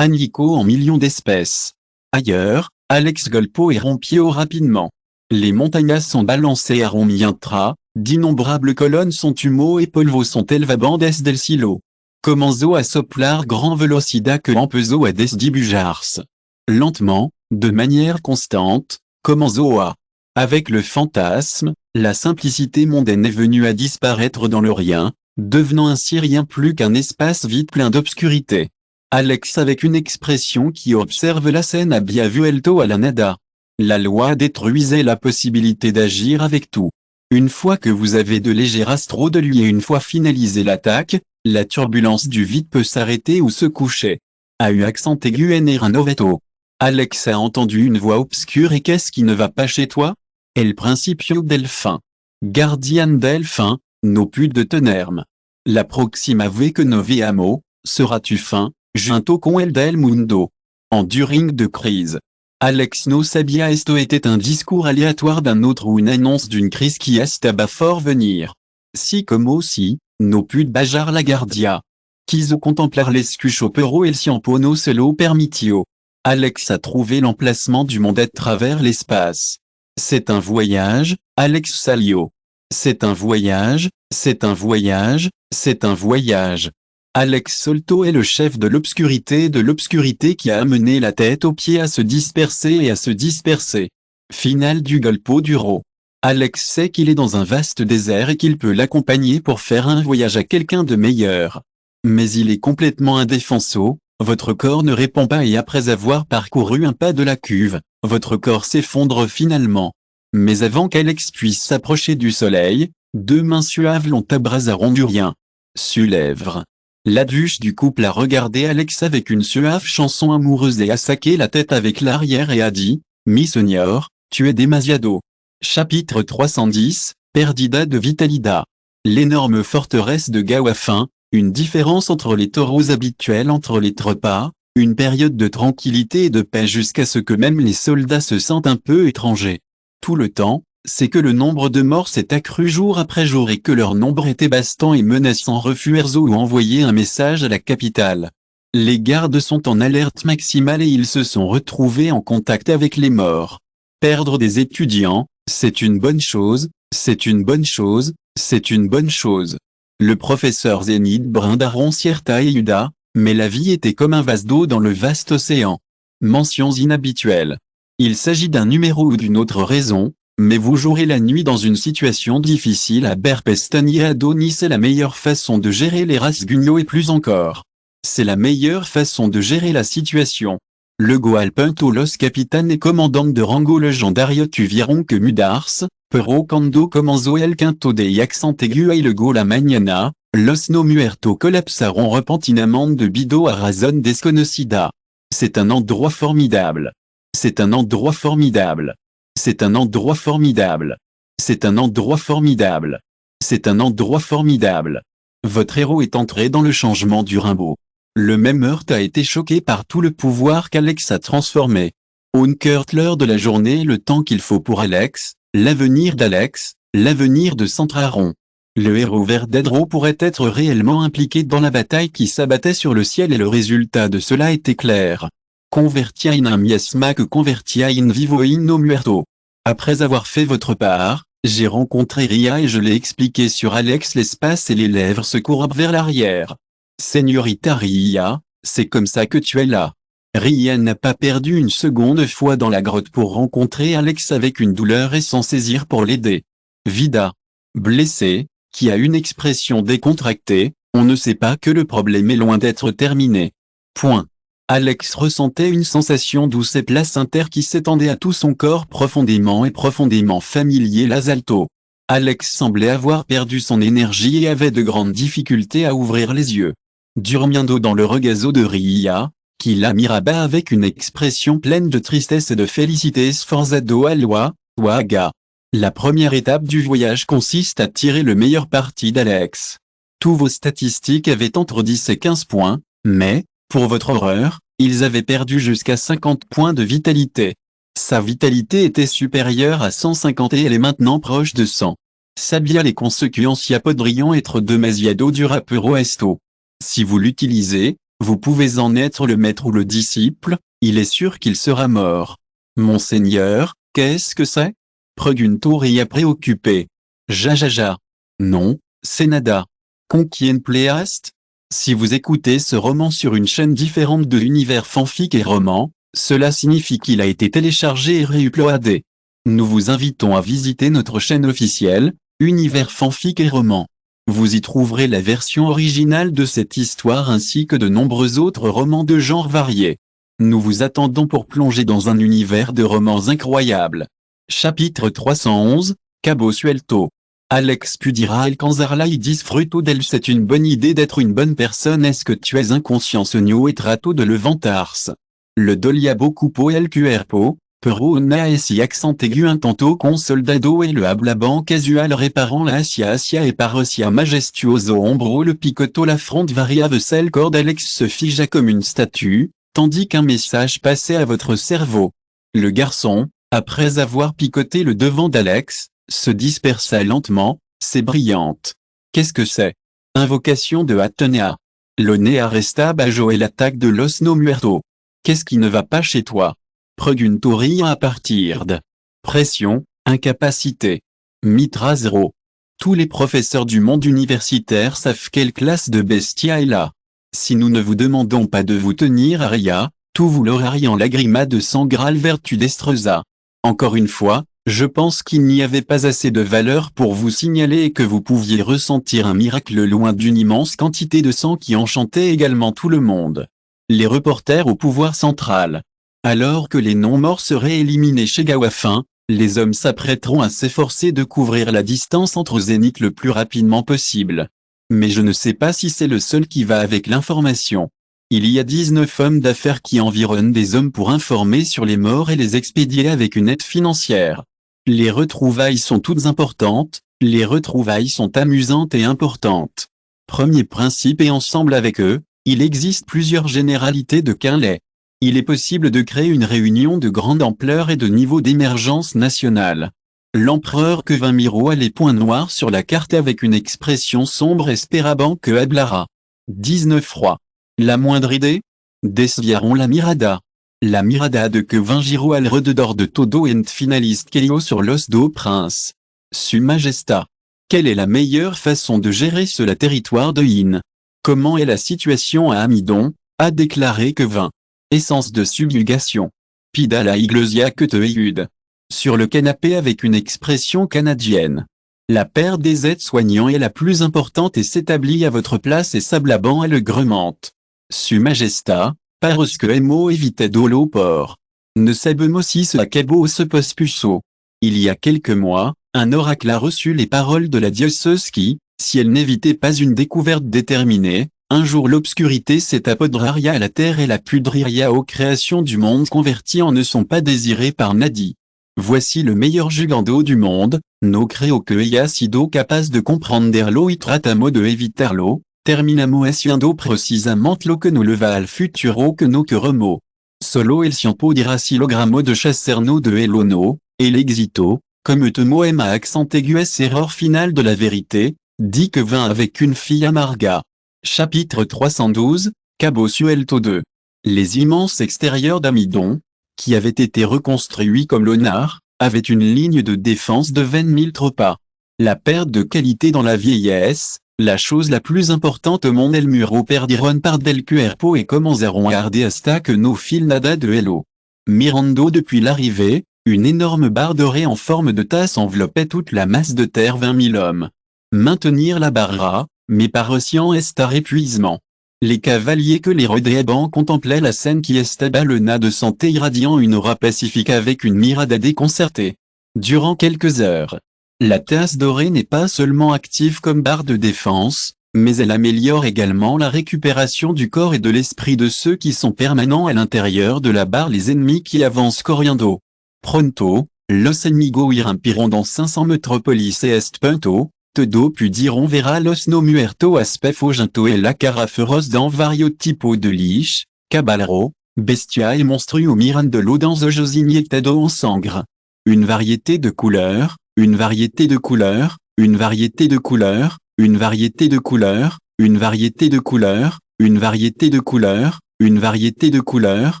Nico en millions d'espèces. Ailleurs, Alex Golpo et Rompio rapidement. Les montagnas sont balancés à Romientra, d'innombrables colonnes sont humo et polvo sont elvabandes del silo. Comenzo a soplar grand velocida que empezo a des dibujars. Lentement, de manière constante, comenzo a. Avec le fantasme, la simplicité mondaine est venue à disparaître dans le rien, devenant ainsi rien plus qu'un espace vide plein d'obscurité. Alex avec une expression qui observe la scène a bien vuelto a la nada. La loi détruisait la possibilité d'agir avec tout. Une fois que vous avez de légers astros de lui et une fois finalisé l'attaque, la turbulence du vide peut s'arrêter ou se coucher. A eu accent aigu en noveto. Alex a entendu une voix obscure et qu'est-ce qui ne va pas chez toi? El principio del fin. Guardian del fin, no plus de tenerme. La proxima ve que noviamo, seras-tu fin, junto con el del mundo. En during de crise. Alex no sabia esto était un discours aléatoire d'un autre ou une annonce d'une crise qui estaba fort venir. Si comme aussi, no plus de bajar la guardia. Quiso contemplar l'escucho pero el tiempo no se lo permitio. Alex a trouvé l'emplacement du monde à travers l'espace. C'est un voyage, Alex Salio. C'est un voyage, c'est un voyage, c'est un voyage. Alex Solto est le chef de l'obscurité qui a amené la tête aux pieds à se disperser et à se disperser. Finale du Golpo Duro. Alex sait qu'il est dans un vaste désert et qu'il peut l'accompagner pour faire un voyage à quelqu'un de meilleur. Mais il est complètement indéfenso, votre corps ne répond pas et après avoir parcouru un pas de la cuve, votre corps s'effondre finalement. Mais avant qu'Alex puisse s'approcher du soleil, deux mains suaves l'ont abrasé du rien. Sulèvre. La duche du couple a regardé Alex avec une suave chanson amoureuse et a saqué la tête avec l'arrière et a dit, Mi señor, tu es demasiado. Chapitre 310, Perdida de Vitalida. L'énorme forteresse de Gawafin, une différence entre les taureaux habituels entre les repas, une période de tranquillité et de paix jusqu'à ce que même les soldats se sentent un peu étrangers. Tout le temps, c'est que le nombre de morts s'est accru jour après jour et que leur nombre était bastant et menaçant refuerzo ou envoyer un message à la capitale. Les gardes sont en alerte maximale et ils se sont retrouvés en contact avec les morts. Perdre des étudiants, c'est une bonne chose, c'est une bonne chose, c'est une bonne chose. Le professeur Zénith brindaron cierta et Uda, mais la vie était comme un vase d'eau dans le vaste océan. Mentions inhabituelles. Il s'agit d'un numéro ou d'une autre raison, mais vous jouerez la nuit dans une situation difficile à Berpestani et à Doni. C'est la meilleure façon de gérer les rasguños et plus encore. C'est la meilleure façon de gérer la situation. Luego al punto los capitanes et commandant de rango legendario tuvieron que mudarse, pero cuando comenzó el canto de accent aigu y luego la mañana, los no muertos colapsaron repentinamente debido a razón desconocida. C'est un endroit formidable. C'est un endroit formidable. C'est un endroit formidable. C'est un endroit formidable. C'est un endroit formidable. Votre héros est entré dans le changement du Rimbaud. Le même meurtre a été choqué par tout le pouvoir qu'Alex a transformé. Unkert l'heure de la journée, le temps qu'il faut pour Alex, l'avenir d'Alex, l'avenir de Centraron. Le héros Verdadro pourrait être réellement impliqué dans la bataille qui s'abattait sur le ciel et le résultat de cela était clair. Convertia in un miasma que convertia in vivo in no muerto. Après avoir fait votre part, j'ai rencontré Ria et je l'ai expliqué sur Alex. L'espace et les lèvres se courbent vers l'arrière. Señorita Ria, c'est comme ça que tu es là. Ria n'a pas perdu une seconde fois dans la grotte pour rencontrer Alex avec une douleur et s'en saisir pour l'aider. Vida. Blessé, qui a une expression décontractée, on ne sait pas que le problème est loin d'être terminé. Point. Alex ressentait une sensation douce et placentaire qui s'étendait à tout son corps profondément et profondément familier. L'Asalto. Alex semblait avoir perdu son énergie et avait de grandes difficultés à ouvrir les yeux. Durmiendo dans le regazo de Ria, qui la miraba avec une expression pleine de tristesse et de félicité. Sforzado alwa, waga. La première étape du voyage consiste à tirer le meilleur parti d'Alex. Tous vos statistiques avaient entre 10 et 15 points, mais, pour votre horreur, ils avaient perdu jusqu'à 50 points de vitalité. Sa vitalité était supérieure à 150 et elle est maintenant proche de 100. Sabia les consequences podriont être demasiado dura pero esto. Si vous l'utilisez, Vous pouvez en être le maître ou le disciple, il est sûr qu'il sera mort. Monseigneur, qu'est-ce que c'est? Preguntoria préoccupé. Jajaja. Non, c'est nada. Con quien pleast? Si vous écoutez ce roman sur une chaîne différente de l'univers fanfic et roman, cela signifie qu'il a été téléchargé et réuploadé. Nous vous invitons à visiter notre chaîne officielle, Univers fanfic et roman. Vous y trouverez la version originale de cette histoire ainsi que de nombreux autres romans de genres variés. Nous vous attendons pour plonger dans un univers de romans incroyables. Chapitre 311, Cabo Suelto. Alex Pudira Alcanzarla disfruto d'elle. C'est une bonne idée d'être une bonne personne. Est-ce que tu es inconscient sonio et trato de levantars? Le doliabo cupo el cuerpo, pero naesi accent aigu un tanto con soldado et le hablaban casual réparant la asia et parosia majestuoso ombro le picoto la fronte variave celle corde. Alex se figea comme une statue, tandis qu'un message passait à votre cerveau. Le garçon, après avoir picoté le devant d'Alex, se dispersa lentement, c'est brillante. Qu'est-ce que c'est? Invocation de Athéna. L'Onea resta bajo et l'attaque de Los No Muerto. Qu'est-ce qui ne va pas chez toi? Preguntoria à partir de. Pression, incapacité. Mitra 0. Tous les professeurs du monde universitaire savent quelle classe de bestia est là. Si nous ne vous demandons pas de vous tenir à Ria, tout vous l'orari en lagrima de sangral vertu destreza. Encore une fois, je pense qu'il n'y avait pas assez de valeur pour vous signaler et que vous pouviez ressentir un miracle loin d'une immense quantité de sang qui enchantait également tout le monde. Les reporters au pouvoir central. Alors que les non-morts seraient éliminés chez Gawafin, les hommes s'apprêteront à s'efforcer de couvrir la distance entre zéniths le plus rapidement possible. Mais je ne sais pas si c'est le seul qui va avec l'information. Il y a 19 hommes d'affaires qui environnent des hommes pour informer sur les morts et les expédier avec une aide financière. Les retrouvailles sont toutes importantes, les retrouvailles sont amusantes et importantes. Premier principe et ensemble avec eux, il existe plusieurs généralités de Quinlay. Il est possible de créer une réunion de grande ampleur et de niveau d'émergence nationale. L'empereur Quevin-Miro a les points noirs sur la carte avec une expression sombre espérant que hablara. 19 froid. La moindre idée? Desviaron la mirada. La mirada de Quevin-Giro al rededor de todo ent finaliste Kelio sur l'os do prince. Su Majesta. Quelle est la meilleure façon de gérer ce territoire de Yin? Comment est la situation à Amidon? A déclaré Quevin. Essence de subjugation. Pida la iglesia que te eyude. Sur le canapé avec une expression canadienne. La paire des aides-soignants est la plus importante et s'établit à votre place et Sablaban est le gremente. Su Majesta, parce que emo evitait dolo por. Ne sabemos si ce acabo se pospuso. Il y a quelques mois, un oracle a reçu les paroles de la dioceuse qui, si elle n'évitait pas une découverte déterminée, un jour l'obscurité s'étapodraria à la terre et la pudriria aux créations du monde converties en ne sont pas désirées par Nadi. Voici le meilleur jugando du monde, no creo que haya sido capaz de comprenderlo y tratamo de evitarlo, terminamo haciendo precisamente lo que no le va al futuro que no queremos. Solo el tiempo dirá si logramos de chacernos de elono, el éxito, comme te moem à accent aigu es erreur finale de la vérité, dit que vint avec une fille amarga. Chapitre 312, Cabo Suelto 2. Les immenses extérieurs d'Amidon, qui avaient été reconstruits comme l'Onar, avaient une ligne de défense de 20 000 tropas. La perte de qualité dans la vieillesse, la chose la plus importante au monde el muro perdiron par del cuerpo et comenzaron a arder hasta que no fil nada de hello. Mirando depuis l'arrivée, une énorme barre dorée en forme de tasse enveloppait toute la masse de terre 20 000 hommes. Maintenir la barra, mais par océan estar épuisement. Les cavaliers que les rodéabans contemplaient la scène qui estabalena de santé irradiant une aura pacifique avec une mirada déconcertée. Durant quelques heures, la tasse dorée n'est pas seulement active comme barre de défense, mais elle améliore également la récupération du corps et de l'esprit de ceux qui sont permanents à l'intérieur de la barre, les ennemis qui avancent corriendo. Pronto, los enemigos irrumpiron dans 500 metropolis et est punto. Todo pudieron ver los no muerto aspect fogento et la cara feroz dans varios tipos de liche, caballero, bestia et monstruo miran de l'eau dans ojos inyectado en sangre. Une variété de couleurs, une variété de couleurs, une variété de couleurs, une variété de couleurs, une variété de couleurs, une variété de couleurs, une variété de couleurs,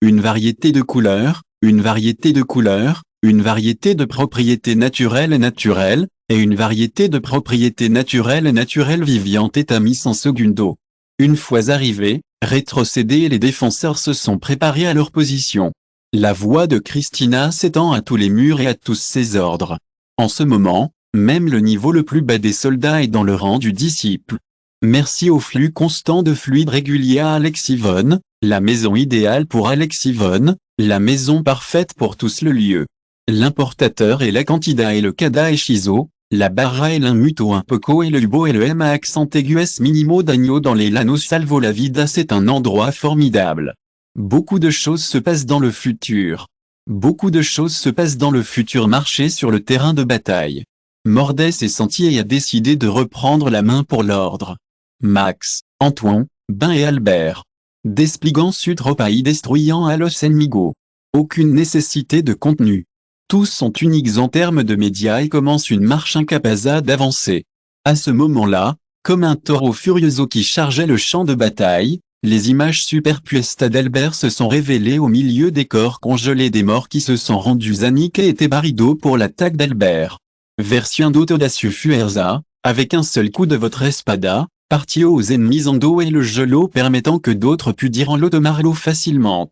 une variété de couleurs, une variété de couleurs, une variété de propriétés naturelles et une variété de propriétés naturelles vivientes étamies en segundo. Une fois arrivés, rétrocédés et les défenseurs se sont préparés à leur position. La voix de Christina s'étend à tous les murs et à tous ses ordres. En ce moment, même le niveau le plus bas des soldats est dans le rang du disciple. Merci au flux constant de fluide régulier à Alexivonne, la maison idéale pour Alexivonne, la maison parfaite pour tous le lieu. L'importateur et la candida et le cada et chiso, la barra et l'immuto un poco et le ubo et le m à accent aigu s minimo d'agno dans les lanos salvo la vida. C'est un endroit formidable. Beaucoup de choses se passent dans le futur. Beaucoup de choses se passent dans le futur marché sur le terrain de bataille. Mordes est senti et a décidé de reprendre la main pour l'ordre. Max, Antoine, Ben et Albert. Despligant Sutropaï destruyant à los enemigo. Aucune nécessité de contenu. Tous sont uniques en termes de médias et commencent une marche incapable d'avancer. À ce moment-là, comme un taureau furioso qui chargeait le champ de bataille, les images superpuestes d'Albert se sont révélées au milieu des corps congelés des morts qui se sont rendus à Nick et Tebarido pour l'attaque d'Albert. Version d'Audacieux Fuerza, avec un seul coup de votre espada, parti aux ennemis en dos et le gelo permettant que d'autres pût dire en l'automarlo facilement.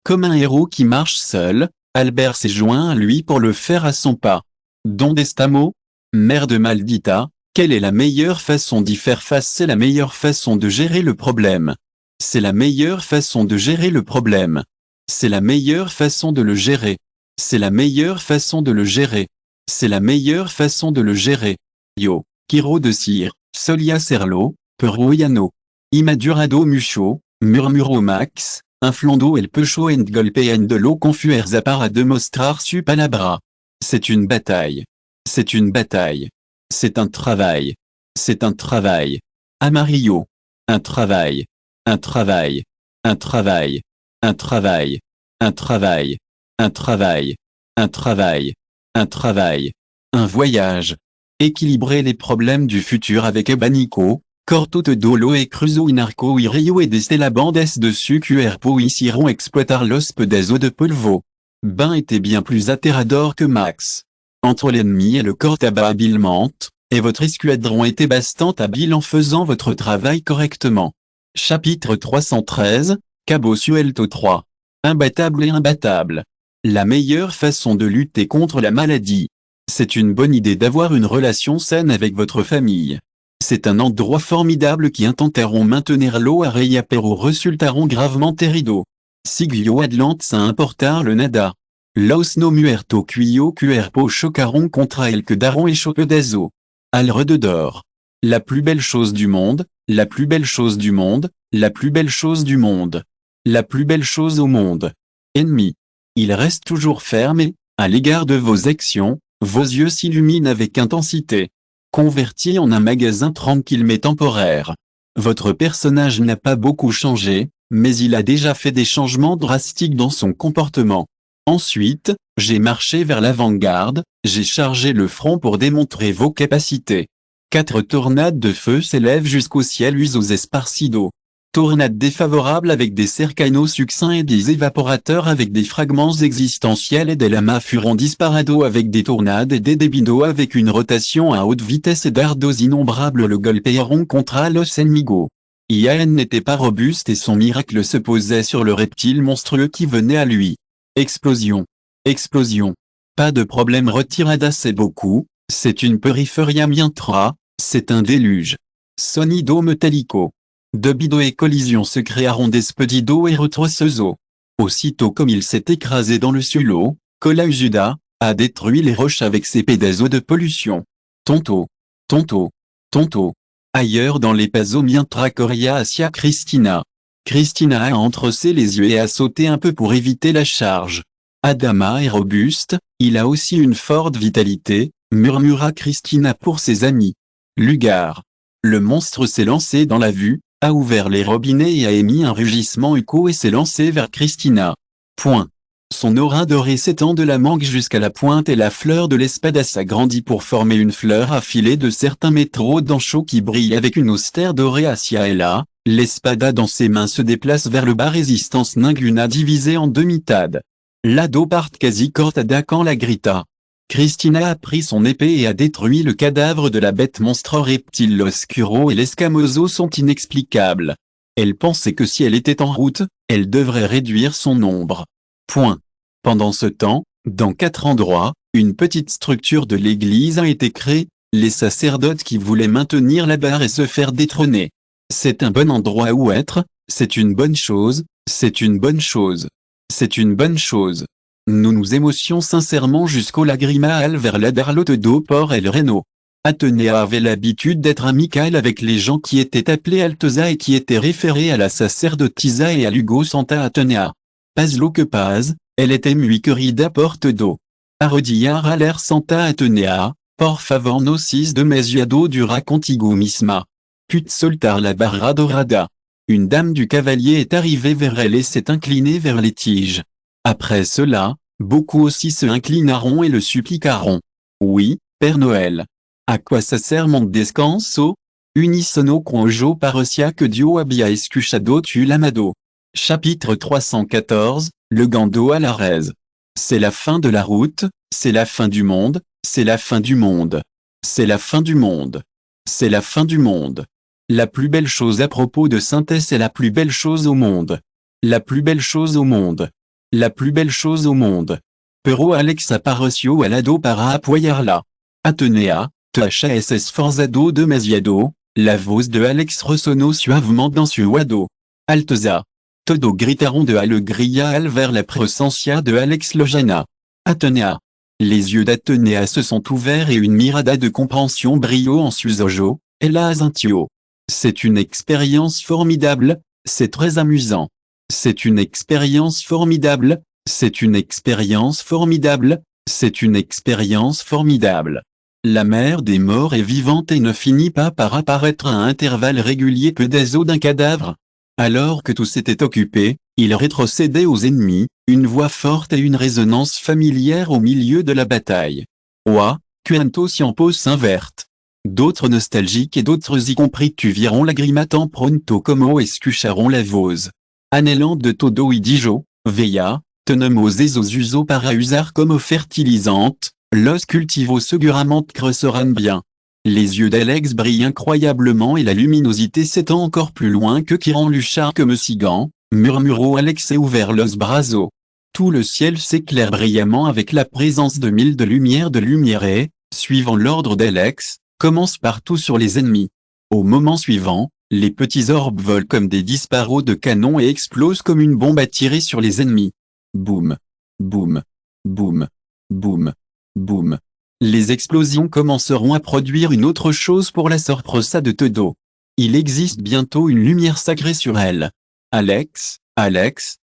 Comme un héros qui marche seul, Albert s'est joint à lui pour le faire à son pas. Donde estamos? Merde maldita, quelle est la meilleure façon d'y faire face? C'est la meilleure façon de gérer le problème. C'est la meilleure façon de gérer le problème. C'est la meilleure façon de le gérer. C'est la meilleure façon de le gérer. C'est la meilleure façon de le gérer. Yo, Kiro de Cire, Solia Serlo, Peruiano. Imadurado Mucho, Murmuro Max, Inflando el pecho en golpe en de lo confuerza para demostrar su palabra. C'est une bataille. C'est une bataille. C'est un travail. C'est un travail. Amarillo. Un travail. Un travail. Un travail. Un travail. Un travail. Un travail. Un travail. Un travail. Un voyage. Équilibrer les problèmes du futur avec Ebanico, Corto Dolo et Cruzo Inarco y Rio et Destella Bandes de su Cuerpo hicieron exploitar los pedazos de polvo. Ben était bien plus aterrador que Max. Entre l'ennemi et le corps tabac habilement, et votre escadron était bastant habile en faisant votre travail correctement. Chapitre 313, Cabo Suelto 3. Imbattable et imbattable. La meilleure façon de lutter contre la maladie. C'est une bonne idée d'avoir une relation saine avec votre famille. C'est un endroit formidable qui intenteront maintenir l'eau à reia pero resultaron gravement terrido. Sigio adlant sa importar le nada. Los no muerto cuio cuerpo chocaron contra el quedaron et chopedazo. Al rededor. La plus belle chose du monde, la plus belle chose du monde, la plus belle chose du monde. La plus belle chose au monde. Ennemi. Il reste toujours fermé, à l'égard de vos actions, vos yeux s'illuminent avec intensité. Converti en un magasin tranquille mais temporaire. Votre personnage n'a pas beaucoup changé, mais il a déjà fait des changements drastiques dans son comportement. Ensuite, j'ai marché vers l'avant-garde, j'ai chargé le front pour démontrer vos capacités. 4 tornades de feu s'élèvent jusqu'au ciel usos esparcido. Tornades défavorables avec des cercanos succincts et des évaporateurs avec des fragments existentiels et des lamas furent disparado avec des tornades et des débidos avec une rotation à haute vitesse et dardos innombrables le golpearon contra los enemigo. Ian n'était pas robuste et son miracle se posait sur le reptile monstrueux qui venait à lui. Explosion. Explosion. Pas de problème retirada c'est beaucoup, c'est une periferia mientra, c'est un déluge. Sonido metallico. Debido et collision se créaron despedido et retroceso. Aussitôt comme il s'est écrasé dans le sulo, Colaujuda a détruit les roches avec ses pédazos de pollution. Tonto. Tonto. Tonto. Ailleurs dans les pasos mientra Coria hacia Christina. Christina a entrecé les yeux et a sauté un peu pour éviter la charge. Adama est robuste, il a aussi une forte vitalité, murmura Christina pour ses amis. Lugar. Le monstre s'est lancé dans la vue, a ouvert les robinets et a émis un rugissement uco et s'est lancé vers Christina. Point. Son aura dorée s'étend de la mangue jusqu'à la pointe et la fleur de l'espada s'agrandit pour former une fleur affilée de certains métros d'ancho qui brillent avec une austère dorée hacia et là, L'espada dans ses mains se déplace vers le bas. Résistance Ninguna divisée en demi-tad. L'ado part quasi cortada quand la grita. Cristina a pris son épée et a détruit le cadavre de la bête monstre reptile. L'Oscuro et l'Escamoso sont inexplicables. Elle pensait que si elle était en route, elle devrait réduire son nombre. Point. Pendant ce temps, dans 4 endroits, une petite structure de l'église a été créée, les sacerdotes qui voulaient maintenir la barre et se faire détrôner. C'est un bon endroit où être, c'est une bonne chose, c'est une bonne chose. C'est une bonne chose. Nous nous émotions sincèrement jusqu'au lagrimal vers la Darlotte d'Opor et le Reno. Athéna avait l'habitude d'être amicale avec les gens qui étaient appelés Alteza et qui étaient référés à la sacerdotisa et à l'Hugo Santa Athéna. Paslo que Paz, elle était muy querida porte d'eau. Arrodillar à l'air Santa Athéna, por favor nocis de mesiado dura contigo misma. Put soltar la barra dorada. Une dame du cavalier est arrivée vers elle et s'est inclinée vers les tiges. Après cela, beaucoup aussi se inclinaront et le supplicaront. Oui, Père Noël. À quoi ça sert mon descanso? Unisono conjo parecia que Dio había escuchado tu l'amado. Chapitre 314, le Gando à la raise. C'est la fin de la route, c'est la fin du monde, c'est la fin du monde. C'est la fin du monde. C'est la fin du monde. La plus belle chose à propos de synthèse est la plus belle chose au monde. La plus belle chose au monde. La plus belle chose au monde. Pero Alex apareció al lado para apoyarla. Atenea, te achas esforzado demasiado, la voz de Alex ressonnó suavement dans su oído. Alteza. Todo gritaron de alegría al ver la presencia de Alex Lojana. Atenea. Les yeux d'Athéna se sont ouverts et une mirada de compréhension brilló en sus ojos, elle a azintio. C'est une expérience formidable, c'est très amusant. C'est une expérience formidable, c'est une expérience formidable, c'est une expérience formidable. La mer des morts est vivante et ne finit pas par apparaître à intervalles réguliers peu d'azos d'un cadavre. Alors que tout s'était occupé, il rétrocédait aux ennemis, une voix forte et une résonance familière au milieu de la bataille. Oa, cuanto siempo verte. D'autres nostalgiques et d'autres y compris tuvieron lagrimatant pronto como escucharon la voz. Anhelant de todo y dijo, veia, tenemos esos uso para usar como fertilizante, los cultivos seguramente crecerán bien. Les yeux d'Alex brillent incroyablement et la luminosité s'étend encore plus loin que qui rend Luchar comme Sigan, murmuró Alex et ouvert los brazos. Tout le ciel s'éclaire brillamment avec la présence de mille de lumière et, suivant l'ordre d'Alex, commence partout sur les ennemis. Au moment suivant, les petits orbes volent comme des disparos de canon et explosent comme une bombe à tirer sur les ennemis. Boum. Boum. Boum. Boum. Boum. Les explosions commenceront à produire une autre chose pour la sorpresa de Todo. Il existe bientôt une lumière sacrée sur elle. Alex,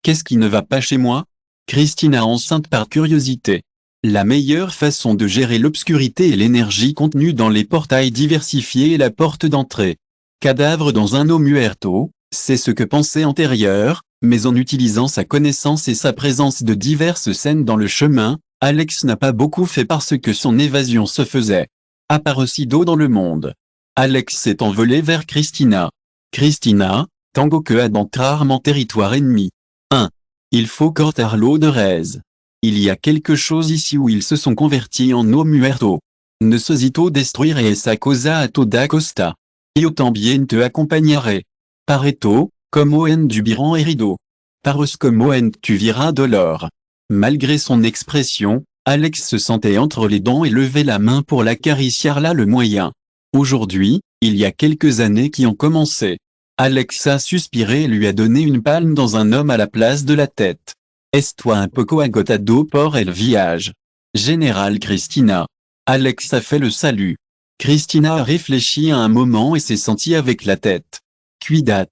qu'est-ce qui ne va pas chez moi? Cristina enceinte par curiosité. La meilleure façon de gérer l'obscurité et l'énergie contenue dans les portails diversifiés est la porte d'entrée. Cadavre dans un eau muerto, c'est ce que pensait Antérieur, mais en utilisant sa connaissance et sa présence de diverses scènes dans le chemin, Alex n'a pas beaucoup fait parce que son évasion se faisait. Aparecido dans le monde. Alex s'est envolé vers Cristina. Cristina, tango que adentrar en territoire ennemi. 1. Il faut cortarlo de raise. Il y a quelque chose ici où ils se sont convertis en eau muerto. Necesito destruire esa cosa a toda costa. Yo también te acompañaré. Pareto, como en dubiran herido. Paros como en tu viras de l'or. Malgré son expression, Alex se sentait entre les dents et levait la main pour l'acaricier là le moyen. Aujourd'hui, il y a quelques années qui ont commencé. Alex a suspiré et lui a donné une palme dans un homme à la place de la tête. Est-toi un poco agotado por el viage? Général Cristina. Alex a fait le salut. Cristina a réfléchi à un moment et s'est sentie avec la tête. Cuidat.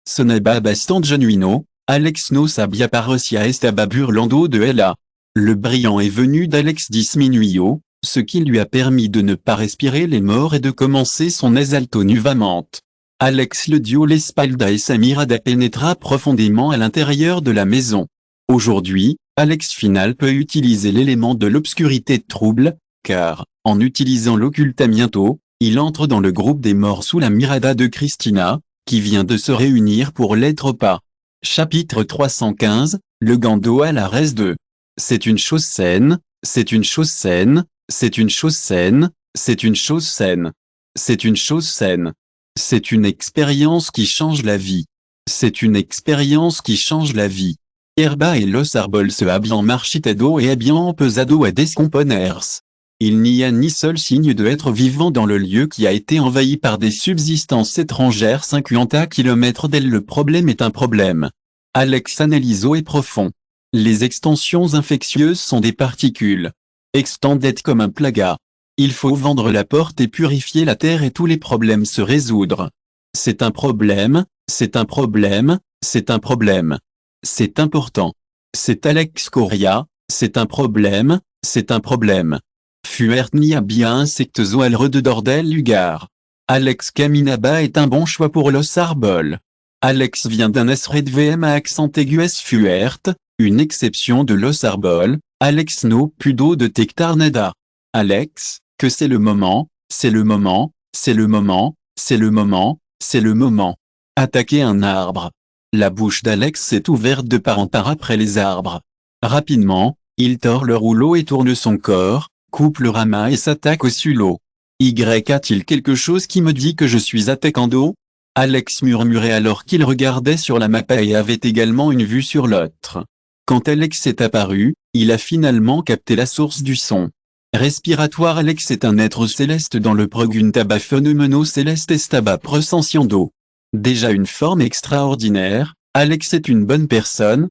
Sonaba bastant genuino, Alex no sabia parecia estaba burlando de ella. Le brillant est venu d'Alex disminuyo, ce qui lui a permis de ne pas respirer les morts et de commencer son esalto nuvamente. Alex le dio l'espalda et sa mirada pénétra profondément à l'intérieur de la maison. Aujourd'hui, Alex Final peut utiliser l'élément de l'obscurité trouble, car, en utilisant l'occultamiento, il entre dans le groupe des morts sous la mirada de Cristina, qui vient de se réunir pour l'être pas. Chapitre 315, le Gando à la res 2. C'est une chose saine, c'est une chose saine, c'est une chose saine, c'est une chose saine. C'est une chose saine. C'est une expérience qui change la vie. C'est une expérience qui change la vie. Herba et los árboles habían marchitado et habían pesado a descomponerse. Il n'y a ni seul signe de être vivant dans le lieu qui a été envahi par des subsistances étrangères 50 km d'elle. Le problème est un problème. Alex analyso est profond. Les extensions infectieuses sont des particules. Extended comme un plaga. Il faut vendre la porte et purifier la terre et tous les problèmes se résoudre. C'est un problème, c'est un problème, c'est un problème. C'est important. C'est Alex Correa, c'est un problème, c'est un problème. Fuert ni había insectes o alrededor del lugar. Alex Caminaba est un bon choix pour los árboles. Alex vient d'un SREDVM à accent aigu fuert, une exception de los árboles. Alex no pudo detectar nada. Alex, que c'est le moment, c'est le moment, c'est le moment, c'est le moment, c'est le moment. Attaquer un arbre. La bouche d'Alex s'est ouverte de part en part après les arbres. Rapidement, il tord le rouleau et tourne son corps, coupe le ramas et s'attaque au sulot. Y a-t-il quelque chose qui me dit que je suis attaquando? Alex murmurait alors qu'il regardait sur la map et avait également une vue sur l'autre. Quand Alex est apparu, il a finalement capté la source du son. Respiratoire. Alex est un être céleste dans le Proguntaba phénomeno céleste estaba presenciando. Déjà une forme extraordinaire, Alex est une bonne personne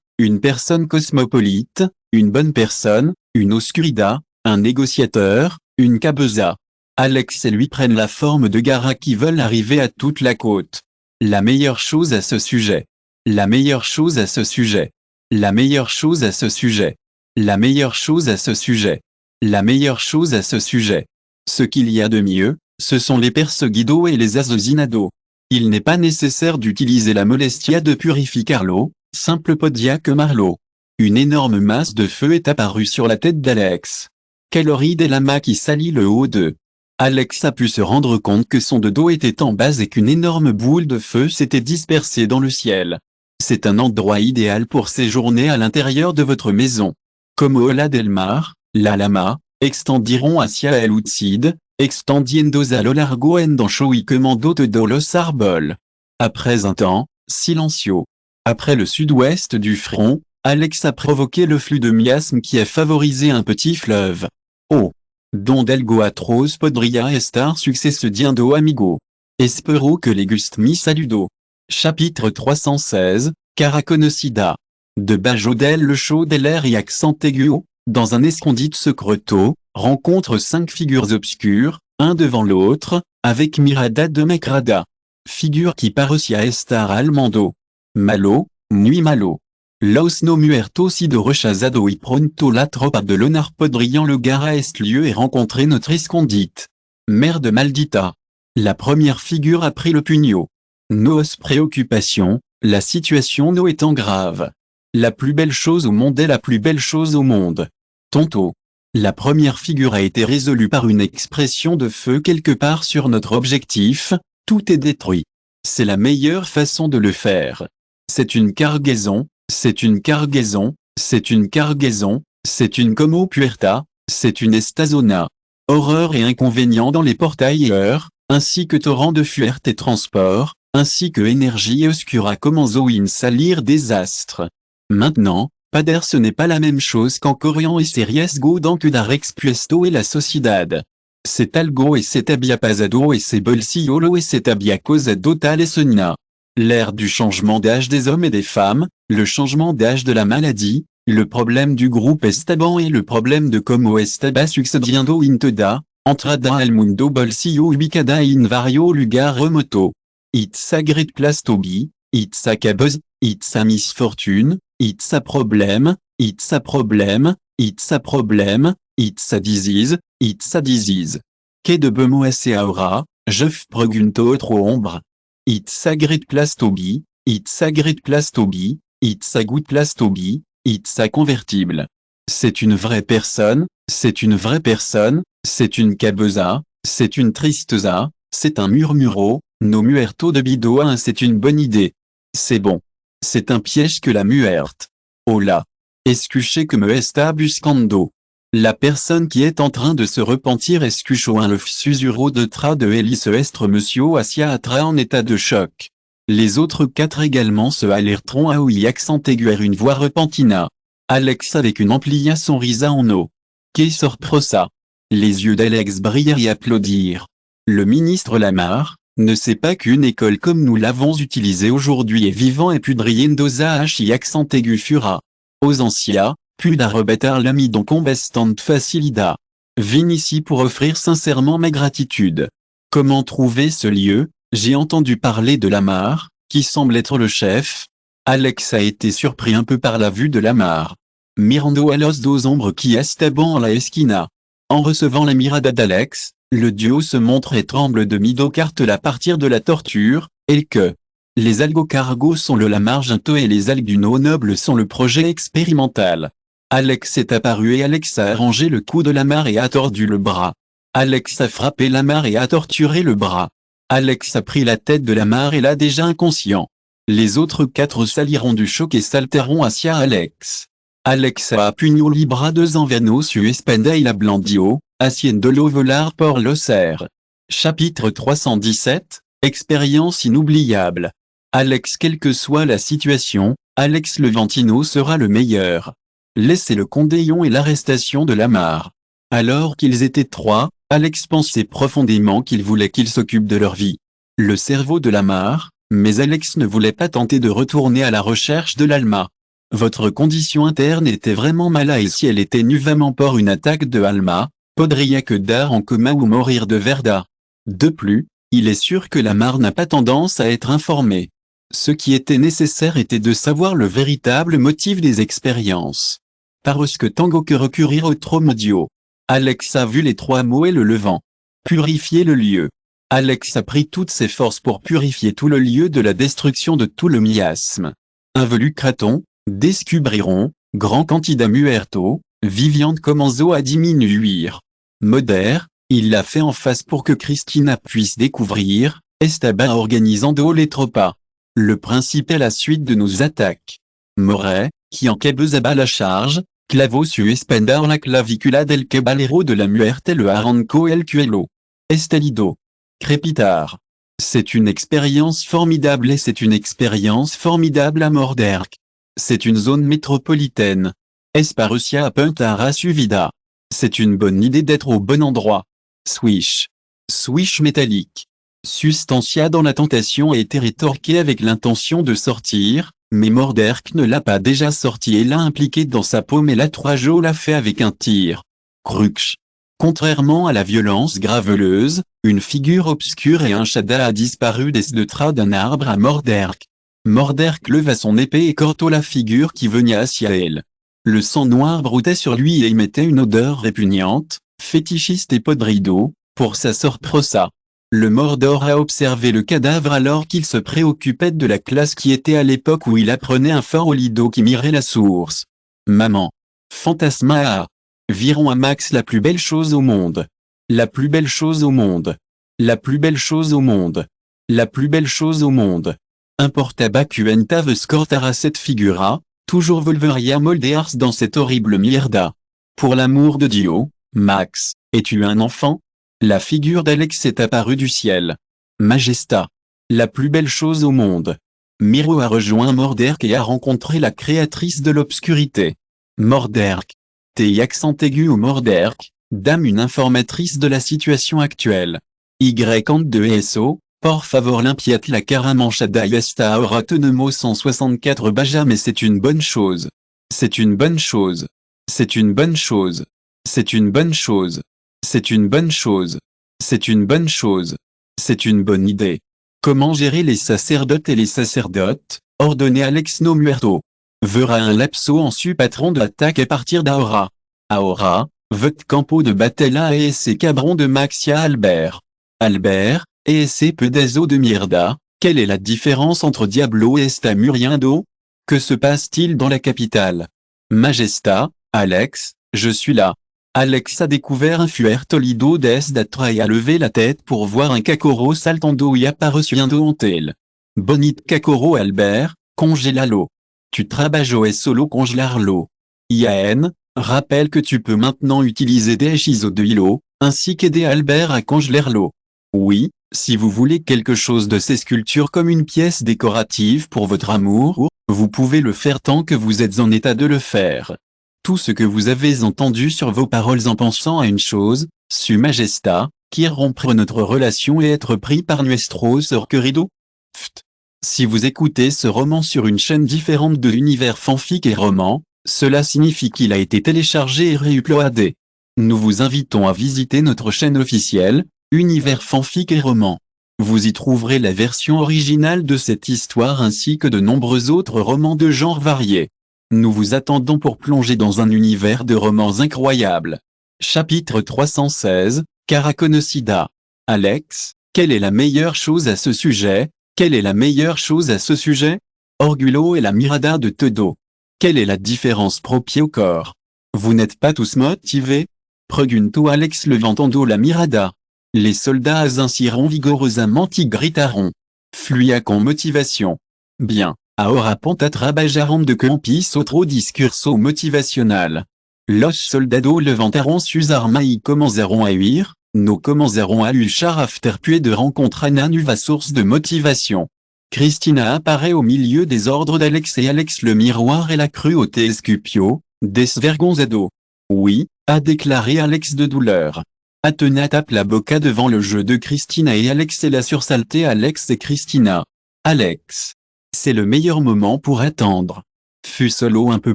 cosmopolite, une bonne personne, une oscurida, un négociateur, une cabeza. Alex et lui prennent la forme de Gara qui veulent arriver à toute la côte. La meilleure chose à ce sujet. La meilleure chose à ce sujet. La meilleure chose à ce sujet. La meilleure chose à ce sujet. La meilleure chose à ce sujet. Ce qu'il y a de mieux, ce sont les perseguidos et les assassinado. Il n'est pas nécessaire d'utiliser la molestia de purificarlo, simple podia que marlo. Une énorme masse de feu est apparue sur la tête d'Alex. Quelle horride est lama qui salit le haut de. Alex a pu se rendre compte que son dos était en bas et qu'une énorme boule de feu s'était dispersée dans le ciel. C'est un endroit idéal pour séjourner à l'intérieur de votre maison. Como Ola del Mar, la lama, extendiront hacia el ucid, extendiendos a lo largo en dancho y quemando todos los árboles. Après un temps, silencio. Après le sud-ouest du front, Alex a provoqué le flux de miasmes qui a favorisé un petit fleuve. Oh! Donde algo atroz podría estar sucediendo amigo. Espero que le guste mi saludo. Chapitre 316, Cara conocida. De Bajo del Show de l'air et accent aigu, dans un escondite secreto, rencontre 5 figures obscures, un devant l'autre, avec mirada de macrada. Figure qui parecía estar al mando. Malo, muy malo. Los no muertos y de rechazado y pronto la tropa de l'honneur podrían lugar a este lieu et rencontrer notre escondite. Merde maldita. La première figure a pris le puño. Nos préoccupations, la situation no étant grave. La plus belle chose au monde est la plus belle chose au monde. Tonto. La première figure a été résolue par une expression de feu quelque part sur notre objectif, tout est détruit. C'est la meilleure façon de le faire. C'est une cargaison, c'est une cargaison, c'est une cargaison, c'est une como puerta, c'est une estazona. Horreur et inconvénients dans les portails et heures, ainsi que torrent de fuerte et transport, ainsi que énergie et oscura commenzo in salir désastre. Maintenant, Pader ce n'est pas la même chose qu'Encorian et c'est riesgo dans que dar expuesto et la sociedad. C'est algo et c'est había pasado et c'est bolsillo et c'est había causado tal et sonna. L'ère du changement d'âge des hommes et des femmes, le changement d'âge de la maladie, le problème du groupe estaban et le problème de como estaba sucediendo in toda, entrada al mundo bolsillo ubicada in vario lugar remoto. It's a great place to be, it's a cabose, it's a misfortune, it's a problem, it's a problem, it's a problem, it's a disease, it's a disease. Que de bemo esse aura, je pregunto otro ombre. It's a great place to be, it's a great place to be, it's a good place to be, it's a convertible. C'est une vraie personne, c'est une vraie personne, c'est une cabeza, c'est une tristeza, c'est un murmuro, No muerto de Bidoa, c'est une bonne idée. C'est bon. C'est un piège que la muerte. Oh là. Escuché que me está buscando. La personne qui est en train de se repentir escucho un le susuro de tra de Elis estre monsieur Asia atra en état de choc. Les autres 4 également se alerteront à oui accent aigu une voix repentina. Alex avec une amplia sonrisa en eau. Que sorpresa. Les yeux d'Alex brillèrent et applaudirent. Le ministre Lamar ne sait pas qu'une école comme nous l'avons utilisée aujourd'hui est vivant et pudriendosa y accent aigu fura. Aux anciens, puda rebetar l'ami donc combestant facilida. Vine ici pour offrir sincèrement ma gratitude. Comment trouver ce lieu? J'ai entendu parler de Lamar, qui semble être le chef. Alex a été surpris un peu par la vue de Lamar. Mirando a los dos ombres qui estaban en la esquina. En recevant la mirada d'Alex, le duo se montre et tremble de midocarte à partir de la torture, et que les algocargos sont le Lamarginto et les algues du noble sont le projet expérimental. Alex est apparu et Alex a arrangé le cou de Lamar et a tordu le bras. Alex a frappé Lamar et a torturé le bras. Alex a pris la tête de Lamar et l'a déjà inconscient. Les autres 4 saliront du choc et salteront hacia Alex. Alex a pugno libra deux envernos su espenda y la blandio, haciendolo volar por los aires. Chapitre 317, expérience inoubliable. Alex, quelle que soit la situation, Alex Levantino sera le meilleur. Laissez le condéon et l'arrestation de Lamar. Alors qu'ils étaient 3, Alex pensait profondément qu'il voulait qu'ils s'occupent de leur vie. Le cerveau de Lamar, mais Alex ne voulait pas tenter de retourner à la recherche de l'Alma. Votre condition interne était vraiment mala et si elle était nuvement pour une attaque de Alma, podría quedar en coma ou mourir de verdad. De plus, il est sûr que Lamar n'a pas tendance à être informé. Ce qui était nécessaire était de savoir le véritable motif des expériences. Parce que tango que recourir au tromodio. Alex a vu les 3 mots et le levant. Purifier le lieu. Alex a pris toutes ses forces pour purifier tout le lieu de la destruction de tout le miasme. Involucraton, descubriron, grand cantida muerto, viviante commenzo à diminuir. Modère, il l'a fait en face pour que Christina puisse découvrir, estaba organisando les tropas. Le principe est la suite de nos attaques. Moret, qui en cabezaba la charge, clavo su espendar la clavicula del caballero de la muerte le arranco el cuello. Estelido. Crépitar. C'est une expérience formidable et c'est une expérience formidable à Morderk. C'est une zone métropolitaine. Esparusia a Puntara Suvida. C'est une bonne idée d'être au bon endroit. Swish. Swish métallique. Sustancia dans la tentation a été rétorqué avec l'intention de sortir, mais Morderk ne l'a pas déjà sorti et l'a impliqué dans sa paume et la 3 jours l'a fait avec un tir. Crux. Contrairement à la violence graveleuse, une figure obscure et un shada a disparu des de d'un arbre à Morderk. Morderk leva son épée et corto la figure qui venait hacia elle. Le sang noir broutait sur lui et émettait une odeur répugnante, fétichiste et podrido, pour sa sorpresa. Le Mordor a observé le cadavre alors qu'il se préoccupait de la classe qui était à l'époque où il apprenait un fort au lido qui mirait la source. Maman. Fantasma. Virons à Max la plus belle chose au monde. La plus belle chose au monde. La plus belle chose au monde. La plus belle chose au monde. Importaba quentave scortara cette figura, toujours Volveria moldears dans cette horrible mierda. Pour l'amour de Dieu, Max, es-tu un enfant? La figure d'Alex est apparue du ciel. Majesta. La plus belle chose au monde. Miro a rejoint Morderk et a rencontré la créatrice de l'obscurité. Morderk. T accent aigu au Morderk, dame une informatrice de la situation actuelle. Y ant de ESO, por favor limpiat la cara manchada y esta ahora tenemos 164 baja mais c'est une bonne chose. C'est une bonne chose. C'est une bonne chose. C'est une bonne chose. C'est une bonne chose. C'est une bonne chose. C'est une bonne idée. Comment gérer les sacerdotes et les sacerdotes, ordonné Alex no muerto. Verra un lapso en su patron de l'attaque à partir d'Aora. Aora, votre campo de batella et ses cabrons de Maxia Albert. Albert, et ses pedazo de mierda, quelle est la différence entre Diablo et Stamuriendo? Que se passe-t-il dans la capitale? Majesta, Alex, je suis là. Alex a découvert un fuertolido des d'atra et a levé la tête pour voir un Kakoro saltando y apparuciendo ontel. Bonit Kakoro Albert, congéla l'eau. Tu trabajo es solo congelar l'eau. IAN, rappelle que tu peux maintenant utiliser des chiseaux de hilo, ainsi qu'aider Albert à congeler l'eau. Oui, si vous voulez quelque chose de ces sculptures comme une pièce décorative pour votre amour, vous pouvez le faire tant que vous êtes en état de le faire. Tout ce que vous avez entendu sur vos paroles en pensant à une chose, Su Majesta, qui est rompre notre relation et être pris par nuestro ser querido. Pft. Si vous écoutez ce roman sur une chaîne différente de l'univers fanfic et roman, cela signifie qu'il a été téléchargé et réuploadé. Nous vous invitons à visiter notre chaîne officielle, Univers fanfic et roman. Vous y trouverez la version originale de cette histoire ainsi que de nombreux autres romans de genres variés. Nous vous attendons pour plonger dans un univers de romans incroyables. Chapitre 316, Caraconocida. Alex, quelle est la meilleure chose à ce sujet? Quelle est la meilleure chose à ce sujet? Orgulo et la mirada de Todo. Quelle est la différence propre au corps? Vous n'êtes pas tous motivés? Pregunto Alex levantando la mirada. Les soldats inciront vigoureusement y gritaron. Fluia con motivation. Bien. Ahora ponta trabajaron de campis otro discurso motivacional. Los soldados levantaron sus armas y comenzaron a huir, no comenzaron a luchar after puis de rencontre a una nueva source de motivation. Cristina apparaît au milieu des ordres d'Alex et Alex le miroir et la cruauté escupio, desvergonzado. Oui, a déclaré Alex de douleur. Athena tape la boca devant le jeu de Cristina et Alex et la sursalté Alex et Cristina. Alex. C'est le meilleur moment pour attendre. Fut solo un peu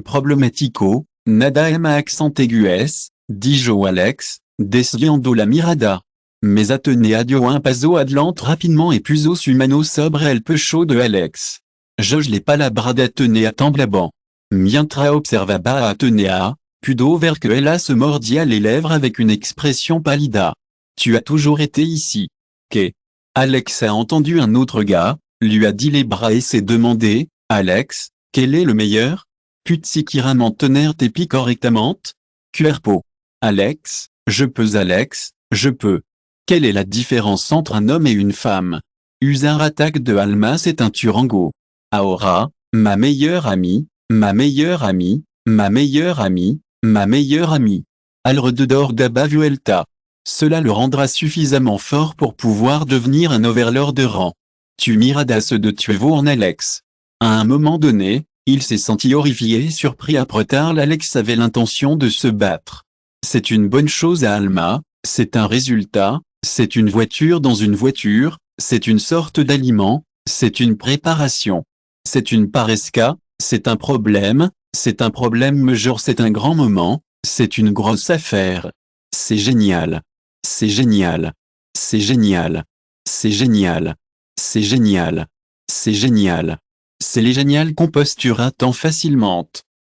problematico, nada ema accent aigues, dijo Alex, desviando la mirada. Mais Athénée dio un paso adelante rapidement et puso su mano sobre el pecho de Alex. Je l'ai pas la bras d'Athénée temblabant. Mientras observaba a Athénée, pudo ver que ella se mordia les lèvres avec une expression pallida. Tu as toujours été ici. Que? Alex a entendu un autre gars, lui a dit les bras et s'est demandé, Alex, quel est le meilleur? Putsikiraman tenir tepi correctement? Cuerpo. Alex, je peux Alex, je peux. Quelle est la différence entre un homme et une femme? Usar attaque de Alma c'est un turango. Ahora, ma meilleure amie, ma meilleure amie, ma meilleure amie, ma meilleure amie. Alrededor d'Abba Vuelta. Cela le rendra suffisamment fort pour pouvoir devenir un overlord de rang. Tu miradas de Tuevo en Alex. À un moment donné, il s'est senti horrifié et surpris après tard Alex avait l'intention de se battre. C'est une bonne chose à Alma, c'est un résultat, c'est une voiture dans une voiture, c'est une sorte d'aliment, c'est une préparation. C'est une paresca, c'est un problème majeur c'est un grand moment, c'est une grosse affaire. C'est génial. C'est génial. C'est génial. C'est génial. C'est génial. C'est génial. C'est les géniales qu'on postura tant facilement.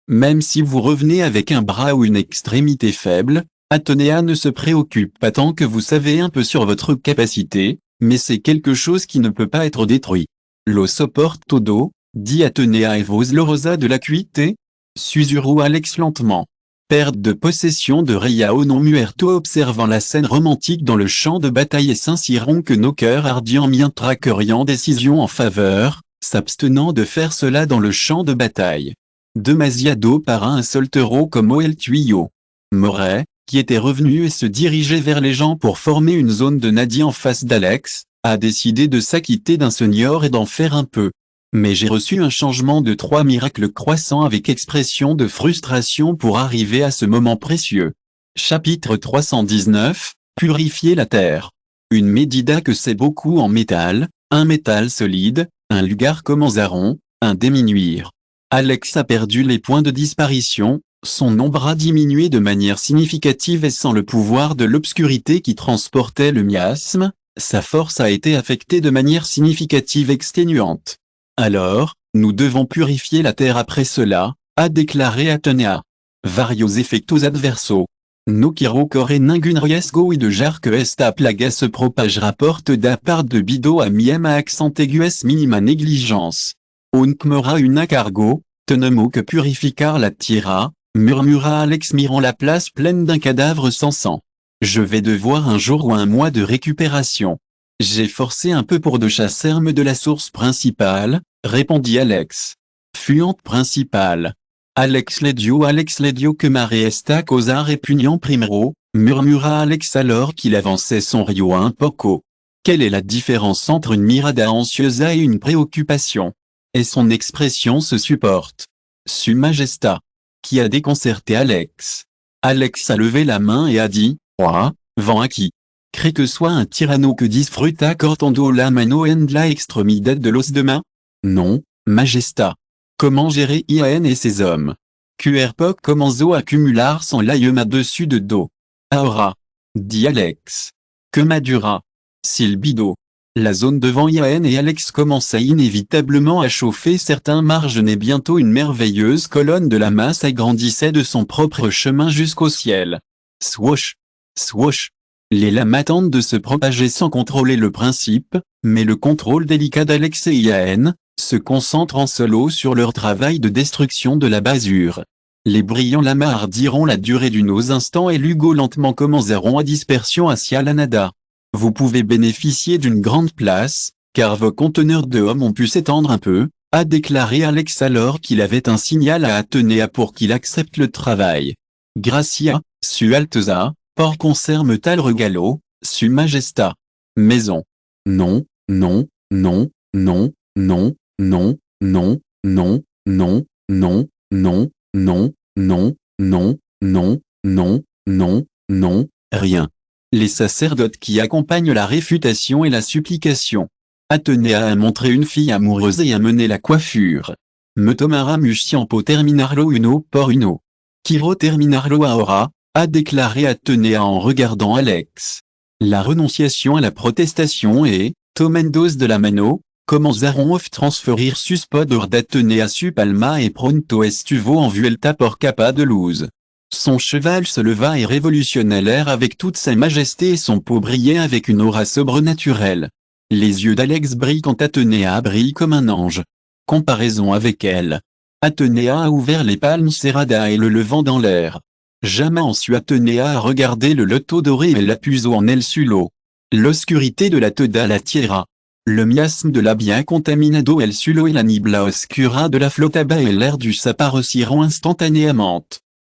Même si vous revenez avec un bras ou une extrémité faible, Athénée ne se préoccupe pas tant que vous savez un peu sur votre capacité, mais c'est quelque chose qui ne peut pas être détruit. Lo sopporte todo, dit Athénée et vos lorosa de l'acuité? Susurrou Alex lentement. Perte de possession de Rayao non muerto observant la scène romantique dans le champ de bataille et s'inciront que nos cœurs ardents mientras que rien décision en faveur, s'abstenant de faire cela dans le champ de bataille. Demasiado para un soltero como el tuyo. Moret, qui était revenu et se dirigeait vers les gens pour former une zone de Nadia en face d'Alex, a décidé de s'acquitter d'un senior et d'en faire un peu. Mais j'ai reçu un changement de 3 miracles croissants avec expression de frustration pour arriver à ce moment précieux. Chapitre 319, Purifier la terre. Une médida que c'est beaucoup en métal, un métal solide, un lugar comenzaron, un diminuir. Alex a perdu les points de disparition, son nombre a diminué de manière significative et sans le pouvoir de l'obscurité qui transportait le miasme, sa force a été affectée de manière significative exténuante. Alors, nous devons purifier la terre après cela, a déclaré Athénée. Varios efectos adversos. No quiero correr ningún riesgo y dejar que esta plaga se propage rapporte da part de Bido a miem à accent aigues minima négligence. Uncmera una cargo, tenemo que purificar la tierra, murmura Alex mirant la place pleine d'un cadavre sans sang. Je vais devoir un jour ou un mois de récupération. J'ai forcé un peu pour de chasserme de la source principale, répondit Alex. Fuente principale. Alex Ledio que Mariesta causa répugnant primero, murmura Alex alors qu'il avançait son rio un poco. Quelle est la différence entre une mirada ansiosa et une préoccupation? Et son expression se supporte. Su Majesta. Qui a déconcerté Alex. Alex a levé la main et a dit, Roi, vent à qui? Crée que soit un tyranno que disfruta cortando la mano en la extremidad de los demain? Non, Majesta. Comment gérer IAN et ses hommes? QRPOC comenzó a accumular sans l'aïeuma dessus de dos. Ahora. Dit Alex. Que Madura. Silbido. La zone devant IAN et Alex commença inévitablement à chauffer certains marges et bientôt une merveilleuse colonne de la masse agrandissait de son propre chemin jusqu'au ciel. Swoosh. Swoosh. Les lames attendent de se propager sans contrôler le principe, mais le contrôle délicat d'Alex et IAN se concentre en solo sur leur travail de destruction de la basure. Les brillants lamas hardiront la durée d'une aux instants et Lugo lentement commenceront à dispersion hacia la nada. Vous pouvez bénéficier d'une grande place, car vos conteneurs de hommes ont pu s'étendre un peu, a déclaré Alex alors qu'il avait un signal à Athéna pour qu'il accepte le travail. Gracia, su Alteza, por conserme tal regalo, su Majesta. Maison. Non, non, non, non, non, non, non, non, non, non, non, non, non, non, non, non, non, non, rien. Les sacerdotes qui accompagnent la réfutation et la supplication. Athéna a montré une fille amoureuse et a mené la coiffure. Me tomara mustiampo terminarlo uno por uno. Kiro terminarlo ahora, a déclaré Athéna en regardant Alex. La renonciation à la protestation et, tomendos de la mano, comenzaron of transferir sus poder d'Athéna su palma et pronto estuvo en vuelta por capa de luz. Son cheval se leva et révolutionna l'air avec toute sa majesté et son peau brillait avec une aura sobre naturelle. Les yeux d'Alex brillent quand Athéna brille comme un ange. Comparaison avec elle. Athéna a ouvert les palmes serradas et le levant dans l'air. Jamais en su Athéna a regardé le loto doré et la puso en el sulo. L'oscurité de la toda la tierra. Le miasme de la bien contaminado el sulo et la nibla oscura de la flotaba et l'air du s'apparociront instantanément.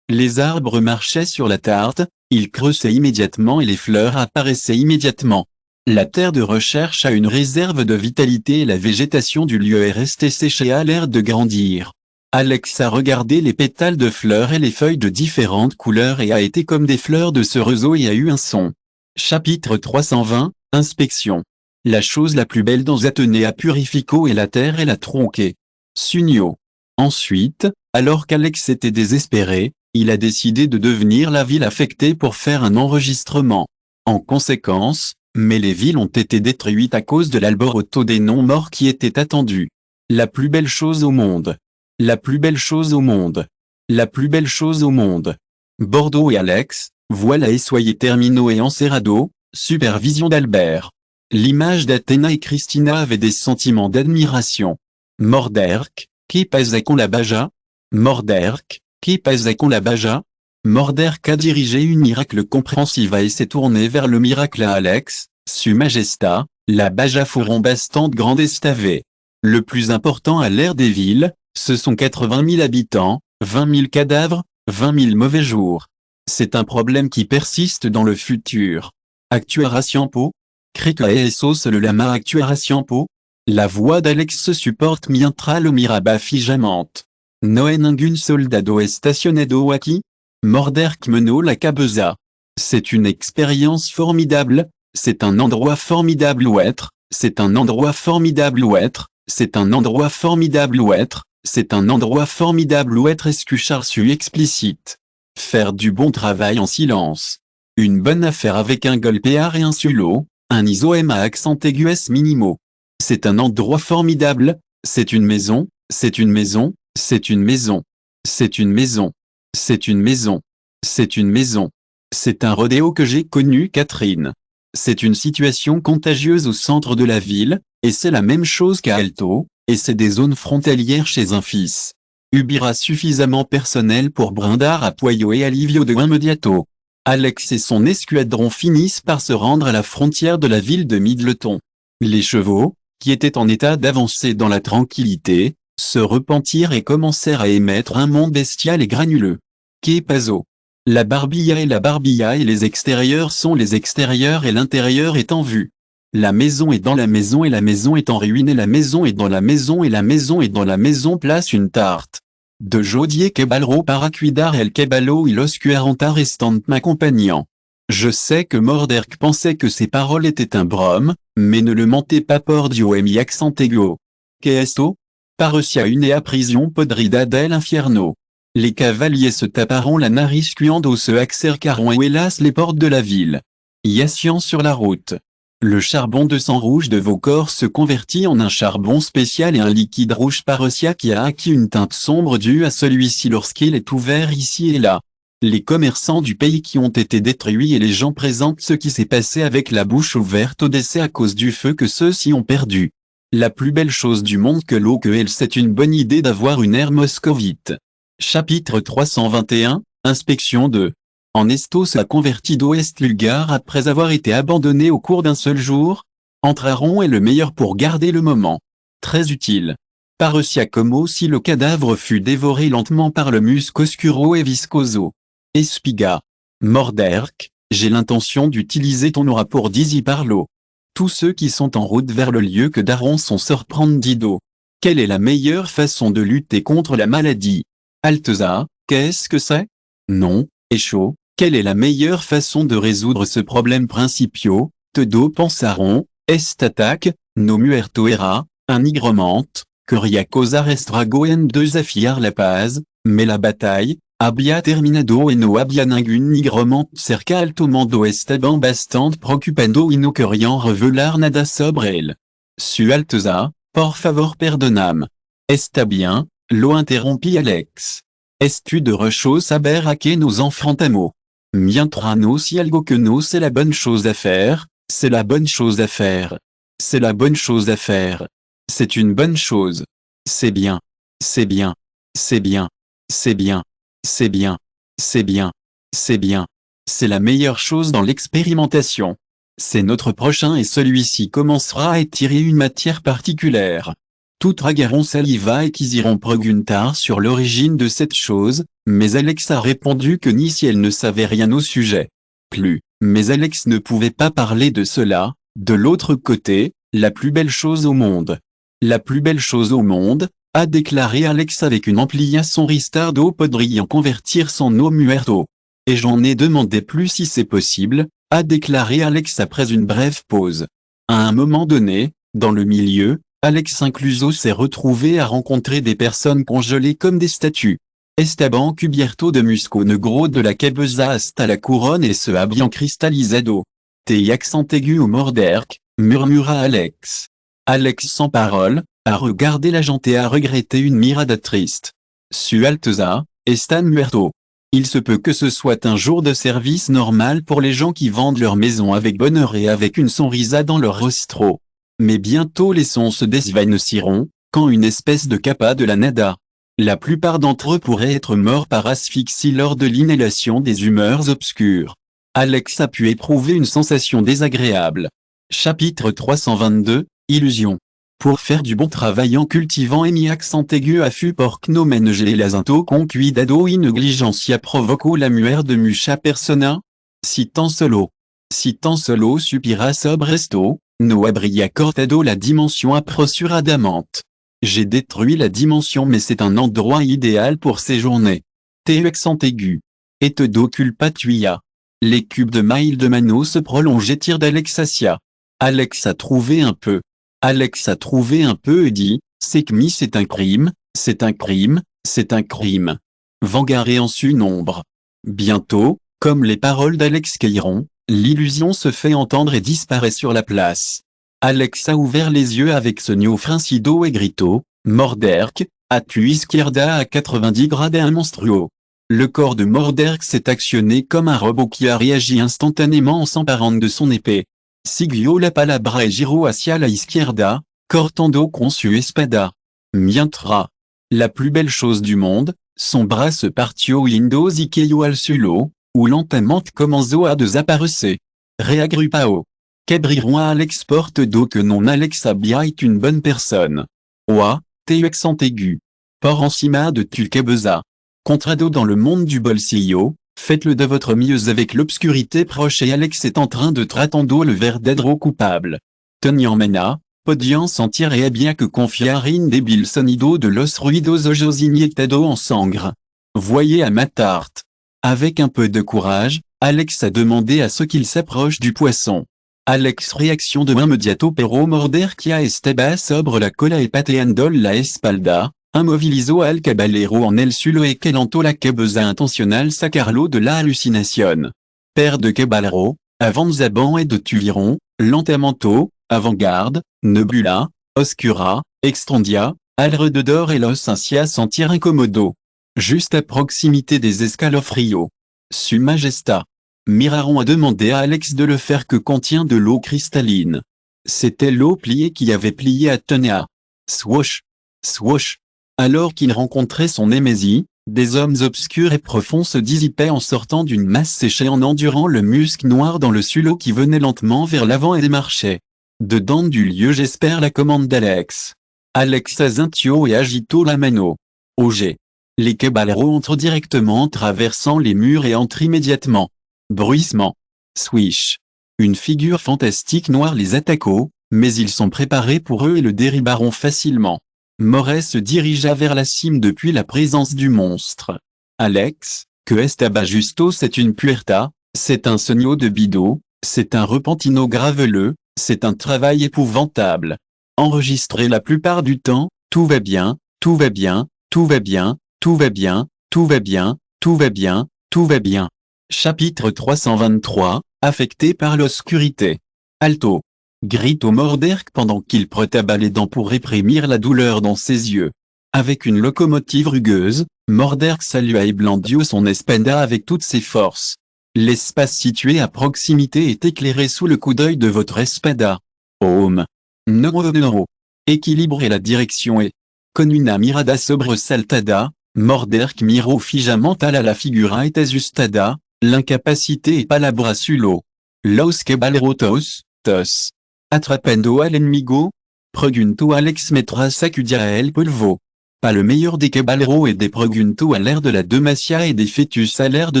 Les arbres marchaient sur la tarte, ils creusaient immédiatement et les fleurs apparaissaient immédiatement. La terre de recherche a une réserve de vitalité et la végétation du lieu est restée sèche et a l'air de grandir. Alex a regardé les pétales de fleurs et les feuilles de différentes couleurs et a été comme des fleurs de cerisier et a eu un son. Chapitre 320, Inspection. La chose la plus belle dans Athéna Purifico est la terre et la tronquée. Sunio. Ensuite, alors qu'Alex était désespéré, il a décidé de devenir la ville affectée pour faire un enregistrement. En conséquence, mais les villes ont été détruites à cause de l'alboroto des non-morts qui était attendu. La plus belle chose au monde. La plus belle chose au monde. La plus belle chose au monde. Bordeaux et Alex, voilà et soyez terminaux et encerrado, supervision d'Albert. L'image d'Athéna et Christina avait des sentiments d'admiration. Morderk, qui pasa con la baja? Morderk, qui pasa con la baja? Morderk a dirigé une miracle compréhensiva et s'est tourné vers le miracle à Alex, su Majesta, la baja furon bastante grande estave. Le plus important à l'ère des villes, ce sont 80 000 habitants, 20 000 cadavres, 20 000 mauvais jours. C'est un problème qui persiste dans le futur. Actuaratiampo? Creta esos le lama actuaratiampo? La voix d'Alex se supporte mientras lo miraba fijamente. No en ningún soldado estacionado aquí? Morderk menó la cabeza. C'est une expérience formidable, c'est un endroit formidable où être, c'est un endroit formidable où être, c'est un endroit formidable où être, c'est un endroit formidable où être escuchar su explicite. Faire du bon travail en silence. Une bonne affaire avec un golpear et un sulo, un isoème à accent aigus minimo. C'est un endroit formidable, c'est une maison, c'est une maison, c'est une maison, c'est une maison, c'est une maison, c'est une maison. C'est un rodéo que j'ai connu Catherine. C'est une situation contagieuse au centre de la ville, et c'est la même chose qu'à Alto, et c'est des zones frontalières chez un fils. Ubira suffisamment personnel pour Brindar à Poyo et Alivio de Immediato. Alex et son escadron finissent par se rendre à la frontière de la ville de Midleton. Les chevaux, qui étaient en état d'avancer dans la tranquillité, se repentirent et commencèrent à émettre un monde bestial et granuleux. Que paso. La barbilla et les extérieurs sont les extérieurs et l'intérieur est en vue. La maison est dans la maison et la maison est en ruine et la maison est dans la maison et la maison est dans la maison place une tarte. De Jodier Kebalro para cuidar el Kebalo y los 40 restant m'accompagnant. Je sais que Morderk pensait que ces paroles étaient un brome, mais ne le mentez pas por Dio e mi accent ego. Que esto? Parecia une prison podrida del infierno. Les cavaliers se taparont la nariz cuando se acercaront hélas les portes de la ville. Yassian sur la route. Le charbon de sang rouge de vos corps se convertit en un charbon spécial et un liquide rouge parecia qui a acquis une teinte sombre due à celui-ci lorsqu'il est ouvert ici et là. Les commerçants du pays qui ont été détruits et les gens présentent ce qui s'est passé avec la bouche ouverte au décès à cause du feu que ceux-ci ont perdu. La plus belle chose du monde que l'eau que elle c'est une bonne idée d'avoir une ère moscovite. Chapitre 321, Inspection 2. En estos a convertido est lugar après avoir été abandonné au cours d'un seul jour. Entraron est le meilleur pour garder le moment. Très utile. Parecia como si le cadavre fût dévoré lentement par le musc oscuro et viscoso. Espiga. Morderk, j'ai l'intention d'utiliser ton aura pour d'ici par l'eau. Tous ceux qui sont en route vers le lieu que Daron sont sorprendido. Quelle est la meilleure façon de lutter contre la maladie? Alteza, qu'est-ce que c'est? Non, Echo, quelle est la meilleure façon de résoudre ce problème principio? Todo pensaron, est attaque, no muerto era, un nigromante, que ria cosa restrago en desafiar la paz, mais la bataille, había terminado et no había ningún nigromante cerca altomando estaban bastante preocupando y no querian revelar nada sobre él. Su Alteza, por favor perdonam. Está bien, lo interrompit Alex. Es-tu de rechos saber a que nos enfrentamos? Mientras no si algo que no c'est la bonne chose à faire, c'est la bonne chose à faire. C'est la bonne chose à faire. C'est une bonne chose. C'est bien. C'est bien. C'est bien. C'est bien. C'est bien. C'est bien. C'est bien. C'est la meilleure chose dans l'expérimentation. C'est notre prochain et celui-ci commencera à étirer une matière particulière. Tout tragaron saliva et qu'ils preguntar sur l'origine de cette chose, mais Alex a répondu que ni si elle ne savait rien au sujet. Plus, mais Alex ne pouvait pas parler de cela. De l'autre côté, la plus belle chose au monde. La plus belle chose au monde, a déclaré Alex avec une ampliation ristardo podrian convertir son eau muerto. Et j'en ai demandé plus si c'est possible, a déclaré Alex après une brève pause. À un moment donné, dans le milieu, Alex Incluso s'est retrouvé à rencontrer des personnes congelées comme des statues. Estaban cubierto de musco negro de la cabeza hasta la couronne et se habillent en cristallisado. Te accent aigu au Morderk, murmura Alex. Alex sans parole, a regardé l'agent et a regretté une mirada triste. Su Alteza, están muerto. Il se peut que ce soit un jour de service normal pour les gens qui vendent leur maison avec bonheur et avec une sonrisa dans leur rostro. Mais bientôt les sons se desvaneciront, quand une espèce de capa de la nada. La plupart d'entre eux pourraient être morts par asphyxie lors de l'inhalation des humeurs obscures. Alex a pu éprouver une sensation désagréable. Chapitre 322, Illusion. Pour faire du bon travail en cultivant et mi accent aigu affût porc nomen gelazinto con cuidado y negligencia provoco la muerte de mucha persona? Si tan solo supira sobre esto, no habría cortado la dimension apressuradamente. J'ai détruit la dimension mais c'est un endroit idéal pour séjourner. Te accent aigu. Et te do culpa tuia. Les cubes de mailles de mano se prolongent et tirent d'Alexacia. Alex a trouvé un peu. Alex a trouvé un peu et dit, c'est que mi c'est un crime, c'est un crime, c'est un crime. Vangaré en su nombre. Bientôt, comme les paroles d'Alex cairont, l'illusion se fait entendre et disparaît sur la place. Alex a ouvert les yeux avec ce nio francido et grito, Morderk, as-tu izquierda à 90 grades un monstruo. Le corps de Morderk s'est actionné comme un robot qui a réagi instantanément en s'emparant de son épée. Siguió la palabra et giro hacia la izquierda, cortando con su espada. Mientras. La plus belle chose du monde, son bras se partio Windows Ikeio al sulo, où l'entamente commenzo à desaparecer. Reagrupao. Qu'ebriront à Alex porte d'eau que non Alex est une bonne personne. Oa, tu accent aigu. Por encima de tulkebeza. Contrado dans le monde du bolsillo, faites-le de votre mieux avec l'obscurité proche et Alex est en train de tratando le verdadero coupable. Tenian mena, podian sentir et bien que confiar in débil sonido de los ruidos ojos inyectado en sangre. Voyez à ma tarte. Avec un peu de courage, Alex a demandé à ce qu'il s'approche du poisson. Alex réaction de immédiato pero morder quia estaba sobre la cola y pateando la espalda, immovilizo al caballero en el suelo y quelanto la cabeza intencional sacarlo de la hallucination. Père de caballero, avanzaban et de tuviron, lentamento, avant-garde, nebula, oscura, extrandia, alrededor et los hacia sentir incommodo. Juste à proximité des escalofrios. Su Majesta. Miraron a demandé à Alex de le faire que contient de l'eau cristalline. C'était l'eau pliée qui avait plié à Tonea. Swoosh. Swoosh. Alors qu'il rencontrait son Némésie, des hommes obscurs et profonds se dissipaient en sortant d'une masse séchée en endurant le musc noir dans le sulot qui venait lentement vers l'avant et démarchait. Dedans du lieu j'espère la commande d'Alex. Alex azintio et agito la mano. OG. Les caballeros entrent directement en traversant les murs et entrent immédiatement. Bruissement. Swish. Une figure fantastique noire les attaqua, mais ils sont préparés pour eux et le déribaront facilement. Moret se dirigea vers la cime depuis la présence du monstre. Alex, que estaba justo c'est une puerta, c'est un sogno de bido, c'est un repentino graveleux, c'est un travail épouvantable. Enregistré la plupart du temps, tout va bien, tout va bien, tout va bien, tout va bien, tout va bien, tout va bien, tout va bien. Chapitre 323, affecté par l'obscurité. Alto. Grito Morderk pendant qu'il protaba les dents pour réprimer la douleur dans ses yeux. Avec une locomotive rugueuse, Morderk salua et blandio son espada avec toutes ses forces. L'espace situé à proximité est éclairé sous le coup d'œil de votre espada. Home. No. Équilibre et la direction est. Con una mirada sobresaltada, Morderk miró fijamente a la figura et asustada, l'incapacité et palabra sulo. Los caballeros, tos. Atrapando al enemigo? Pregunto Alex metra sacudia el polvo. Pas le meilleur des caballeros et des pregunto à l'air de la demacia et des fœtus à l'air de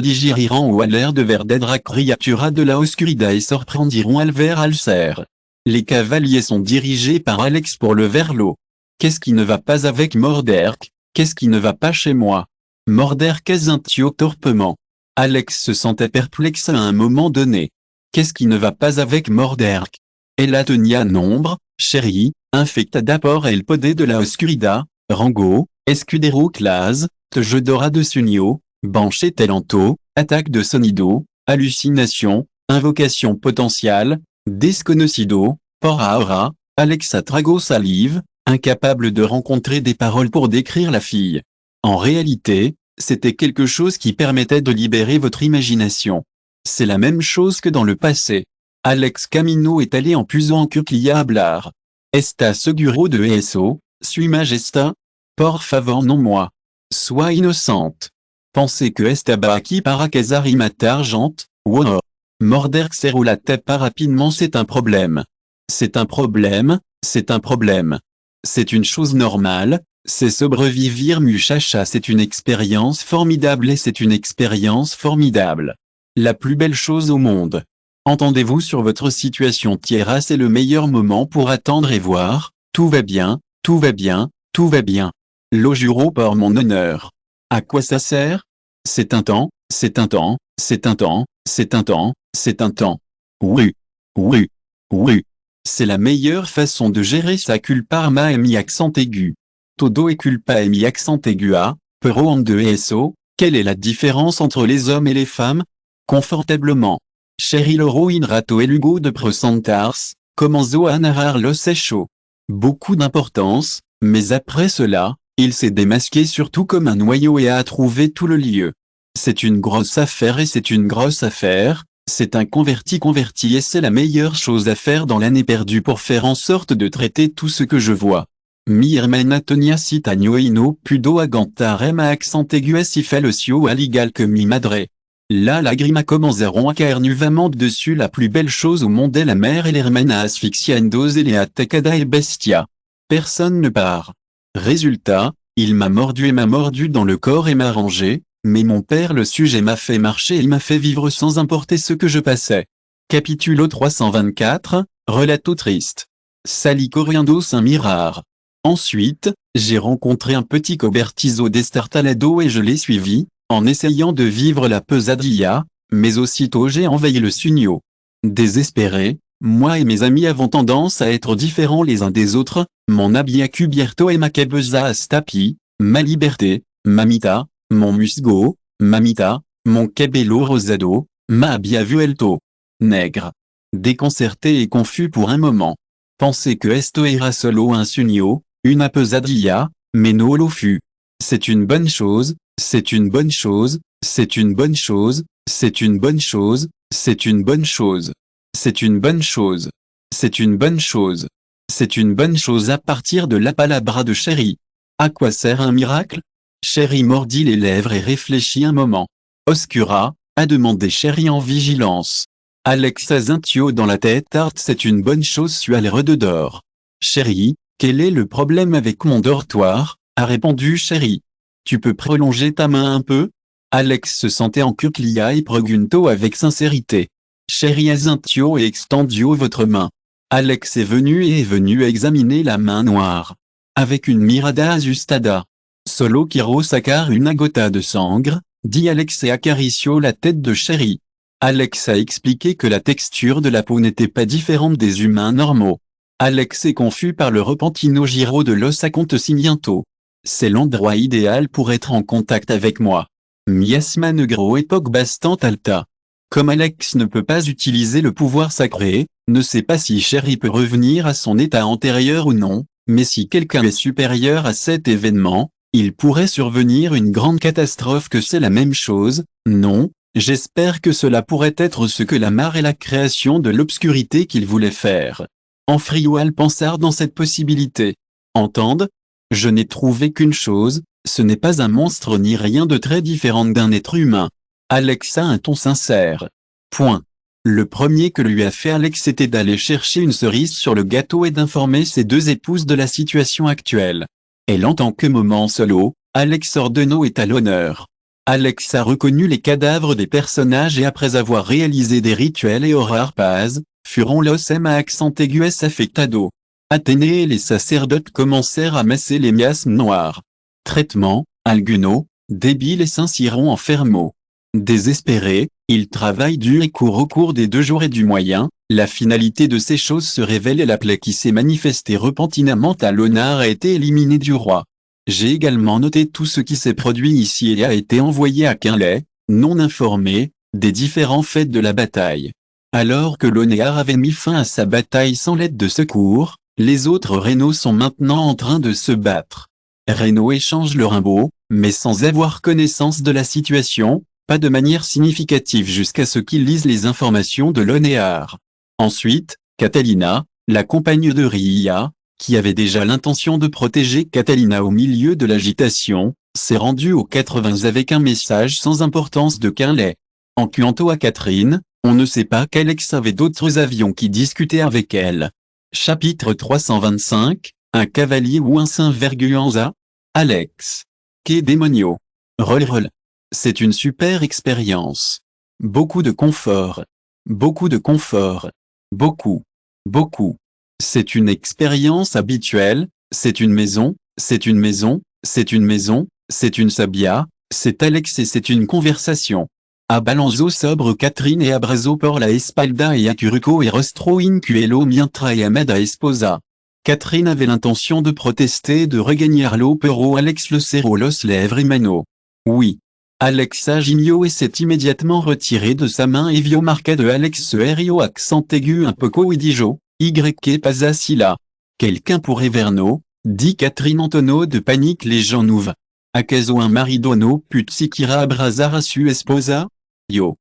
digiriran ou à l'air de verdadera criatura de la oscuridad et sorprendiront al ver alcer. Les cavaliers sont dirigés par Alex pour le verlo. Qu'est-ce qui ne va pas avec Morderk? Qu'est-ce qui ne va pas chez moi? Morderk azintio torpement. Alex se sentait perplexe à un moment donné. Qu'est-ce qui ne va pas avec Morderk? Elle tenia nombre, chérie, infectada por el poder de la oscuridad, rango, escudero clase, tejedora de sunio, banché telanto, attaque de sonido, hallucination, invocation potentielle, desconocido, por ahora, Alexa trago salive, incapable de rencontrer des paroles pour décrire la fille. En réalité, c'était quelque chose qui permettait de libérer votre imagination. C'est la même chose que dans le passé. Alex Camino est allé en puisant cuclia hablar. Esta seguro de eso, sui majesta? Por favor non moi. Sois innocente. Pensez que estaba aquí para casar y matar gente? Wow. Morderk serrou la tête pas rapidement c'est un problème. C'est un problème, c'est un problème. C'est une chose normale, c'est sobrevivir muchacha c'est une expérience formidable et c'est une expérience formidable. La plus belle chose au monde. Entendez-vous sur votre situation tierra c'est le meilleur moment pour attendre et voir, tout va bien, tout va bien, tout va bien. Lo juro por mon honneur. À quoi ça sert? C'est un temps, c'est un temps, c'est un temps, c'est un temps, c'est un temps. Oui. Oui. Oui. C'est la meilleure façon de gérer sa culpa arma et mi accent aigu. Todo et culpa et mi accent aigu a, pero en de eso, quelle est la différence entre les hommes et les femmes? Confortablement. Chéri loro in rato el hugo de presentars, comenzo a narrar los hechos. Beaucoup d'importance, mais après cela, il s'est démasqué surtout comme un noyau et a trouvé tout le lieu. C'est une grosse affaire et c'est une grosse affaire, c'est un converti et c'est la meilleure chose à faire dans l'année perdue pour faire en sorte de traiter tout ce que je vois. Mi hermanatonia citanio ino pudo agantarem a accent aigu si fellosio aligal que mi madre. Là lagrima commenceront à caer nuvament dessus la plus belle chose au monde est la mer et l'hermana asphyxiandos et les atacada et bestia. Personne ne part. Résultat, il m'a mordu dans le corps et m'a rangé, mais mon père le sujet m'a fait marcher et il m'a fait vivre sans importer ce que je passais. Capitulo 324, relato triste. Salicoriando Saint-Mirard. Ensuite, j'ai rencontré un petit cobertizo d'Estartalado et je l'ai suivi, en essayant de vivre la pesadilla, mais aussitôt j'ai envahi le sugno. Désespéré, moi et mes amis avons tendance à être différents les uns des autres, mon habit a cubierto et ma cabeza astapi, ma liberté, mamita, mon musgo, mamita, mon cabello rosado, ma habia vuelto. Nègre. Déconcerté et confus pour un moment. Pensez que esto era solo un sugno, une pesadilla, mais no lo fut. C'est une bonne chose, c'est une bonne chose, c'est une bonne chose, c'est une bonne chose, c'est une bonne chose. C'est une bonne chose. C'est une bonne chose. C'est une bonne chose à partir de la palabra de Chéri. À quoi sert un miracle? Chéri mordit les lèvres et réfléchit un moment. Oscura, a demandé Chéri en vigilance. Alex Azintio dans la tête art c'est une bonne chose sualre de d'or. Chéri, quel est le problème avec mon dortoir? A répondu Chéri. Tu peux prolonger ta main un peu? Alex se sentait en cuclia et pregunto avec sincérité. Chéri Azintio et extendio votre main. Alex est venu examiner la main noire. Avec une mirada asustada. Solo quiero sacar una gota de sangre, dit Alex et acaricio la tête de Chéri. Alex a expliqué que la texture de la peau n'était pas différente des humains normaux. Alex est confus par le repentino giro de los acontecimientos. C'est l'endroit idéal pour être en contact avec moi. Miasma negro époque bastante alta. Comme Alex ne peut pas utiliser le pouvoir sacré, ne sait pas si Chéri peut revenir à son état antérieur ou non, mais si quelqu'un est supérieur à cet événement, il pourrait survenir une grande catastrophe que c'est la même chose, non? J'espère que cela pourrait être ce que la mare et la création de l'obscurité qu'il voulait faire. En frioal pensar dans cette possibilité. Entende? Je n'ai trouvé qu'une chose, ce n'est pas un monstre ni rien de très différent d'un être humain. Alex a un ton sincère. Point. Le premier que lui a fait Alex était d'aller chercher une cerise sur le gâteau et d'informer ses deux épouses de la situation actuelle. Elle en tant que moment solo, Alex Ordeno est à l'honneur. Alex a reconnu les cadavres des personnages et après avoir réalisé des rituels et horreur paz, furon los a accent aigu affectado. Athénée et les sacerdotes commencèrent à masser les miasmes noirs. Traitement, alguno, débile et s'inciront enfermo. Désespéré, il travaille dur et court au cours des 2 jours et du moyen, la finalité de ces choses se révèle et la plaie qui s'est manifestée repentinament à l'honneur a été éliminée du roi. J'ai également noté tout ce qui s'est produit ici et a été envoyé à Quinlay, non informé, des différents faits de la bataille. Alors que l'Onéar avait mis fin à sa bataille sans l'aide de secours, les autres Rénaux sont maintenant en train de se battre. Rénaux échange le Rimbaud, mais sans avoir connaissance de la situation, pas de manière significative jusqu'à ce qu'ils lisent les informations de l'Onéar. Ensuite, Catalina, la compagne de Ria, qui avait déjà l'intention de protéger Catalina au milieu de l'agitation, s'est rendue aux 80 avec un message sans importance de Quinlay. En quanto à Catherine, on ne sait pas qu'Alex avait d'autres avions qui discutaient avec elle. Chapitre 325, un cavalier ou un saint verguanza? Alex. Que démonio. Roll. C'est une super expérience. Beaucoup de confort. Beaucoup de confort. Beaucoup. Beaucoup. C'est une expérience habituelle, c'est une maison, c'est une maison, c'est une maison, c'est une sabia, c'est Alex et c'est une conversation. A Balanzo sobre Catherine et abrazo por la espalda et Acuruco et rostro incuelo mientras amada esposa. Catherine avait l'intention de protester et de regagner l'eau pero Alex le serró los lèvres et mano. Oui. Alex agigno et s'est immédiatement retiré de sa main et vio marqua de Alex ce rio accent aigu un poco idijo. Que pasa si là. Quelqu'un pourrait Verno, dit Catherine en tonneau de panique les gens nouves. Acaso un maridono putsikira abrazar a su esposa? Yo.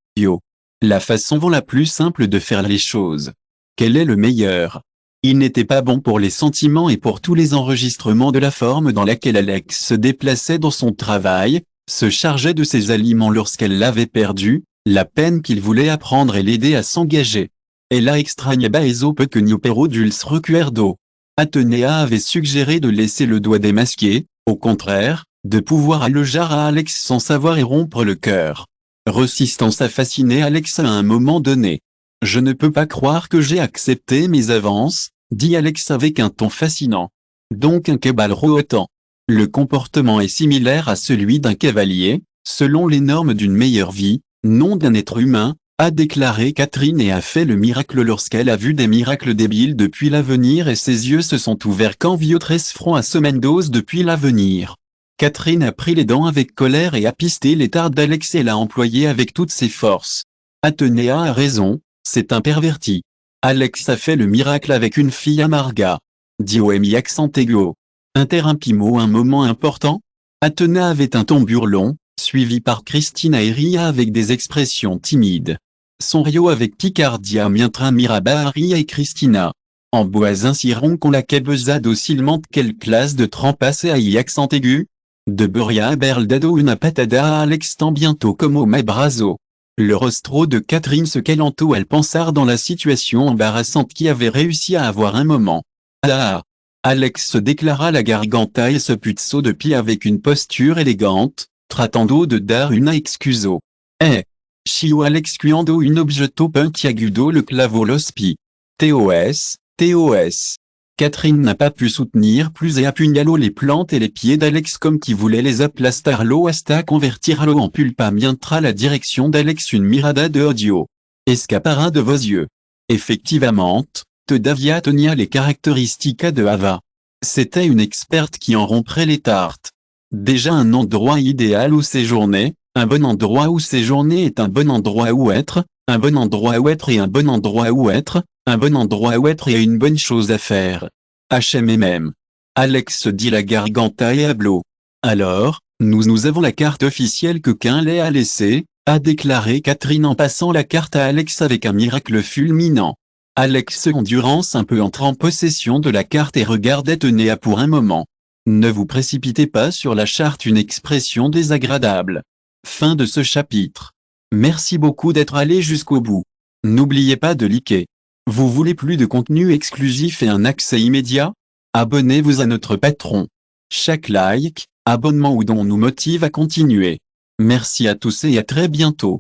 La façon la plus simple de faire les choses. Quel est le meilleur? Il n'était pas bon pour les sentiments et pour tous les enregistrements de la forme dans laquelle Alex se déplaçait dans son travail, se chargeait de ses aliments lorsqu'elle l'avait perdu, la peine qu'il voulait apprendre et l'aider à s'engager. Et là extrañaba eso pequeño pero dulce recuerdo. Athénéa avait suggéré de laisser le doigt démasqué, au contraire, de pouvoir alloger à Alex sans savoir et rompre le cœur. Resistance a fasciné Alex à un moment donné. « Je ne peux pas croire que j'ai accepté mes avances », dit Alex avec un ton fascinant. « Donc un caballero autant. Le comportement est similaire à celui d'un cavalier, selon les normes d'une meilleure vie, non d'un être humain, a déclaré Catherine et a fait le miracle lorsqu'elle a vu des miracles débiles depuis l'avenir et ses yeux se sont ouverts quand vio tres front à semaine dose depuis l'avenir. Catherine a pris les dents avec colère et a pisté l'étard d'Alex et l'a employé avec toutes ses forces. Athénéa a raison, c'est un perverti. Alex a fait le miracle avec une fille amarga. Dioemi accent aigu. Interrompimo un moment important. Athéna avait un ton burlon, suivi par Christina et Ria avec des expressions timides. Son rio avec Picardia mientras miraba a Ria et Christina. En bois ainsi roncon la cabeza docilement quelle classe de trempas et à accent aigu. De Buria a berldado una patada à Alex tant bientôt comme au mabrazo. Le rostro de Catherine se calanto elle pensa dans la situation embarrassante qui avait réussi à avoir un moment. Ah! Alex se déclara la garganta et se puzzo de pied avec une posture élégante, tratando de dar una excuso. Chio Alex cuando un objeto puntiagudo le clavo lospi. TOS. Catherine n'a pas pu soutenir plus et apugnalo les plantes et les pieds d'Alex comme qui voulait les aplastarlo hasta convertirlo en pulpa mientras la direction d'Alex une mirada de odio. Escapara de vos yeux. Effectivement, todavía tenía les caractéristiques de Ava. C'était une experte qui en romprait les tartes. Déjà un endroit idéal où séjourner, un bon endroit où séjourner est un bon endroit où être, un bon endroit où être et un bon endroit où être, un bon endroit où être et une bonne chose à faire. HMM. Alex dit la garganta et habló. Alors, nous avons la carte officielle que Quinlay a laissée, a déclaré Catherine en passant la carte à Alex avec un miracle fulminant. Alex Endurance un peu entre en possession de la carte et regardait Athénéa pour un moment. Ne vous précipitez pas sur la charte, une expression désagréable. Fin de ce chapitre. Merci beaucoup d'être allé jusqu'au bout. N'oubliez pas de liker. Vous voulez plus de contenu exclusif et un accès immédiat? Abonnez-vous à notre Patreon. Chaque like, abonnement ou don nous motive à continuer. Merci à tous et à très bientôt.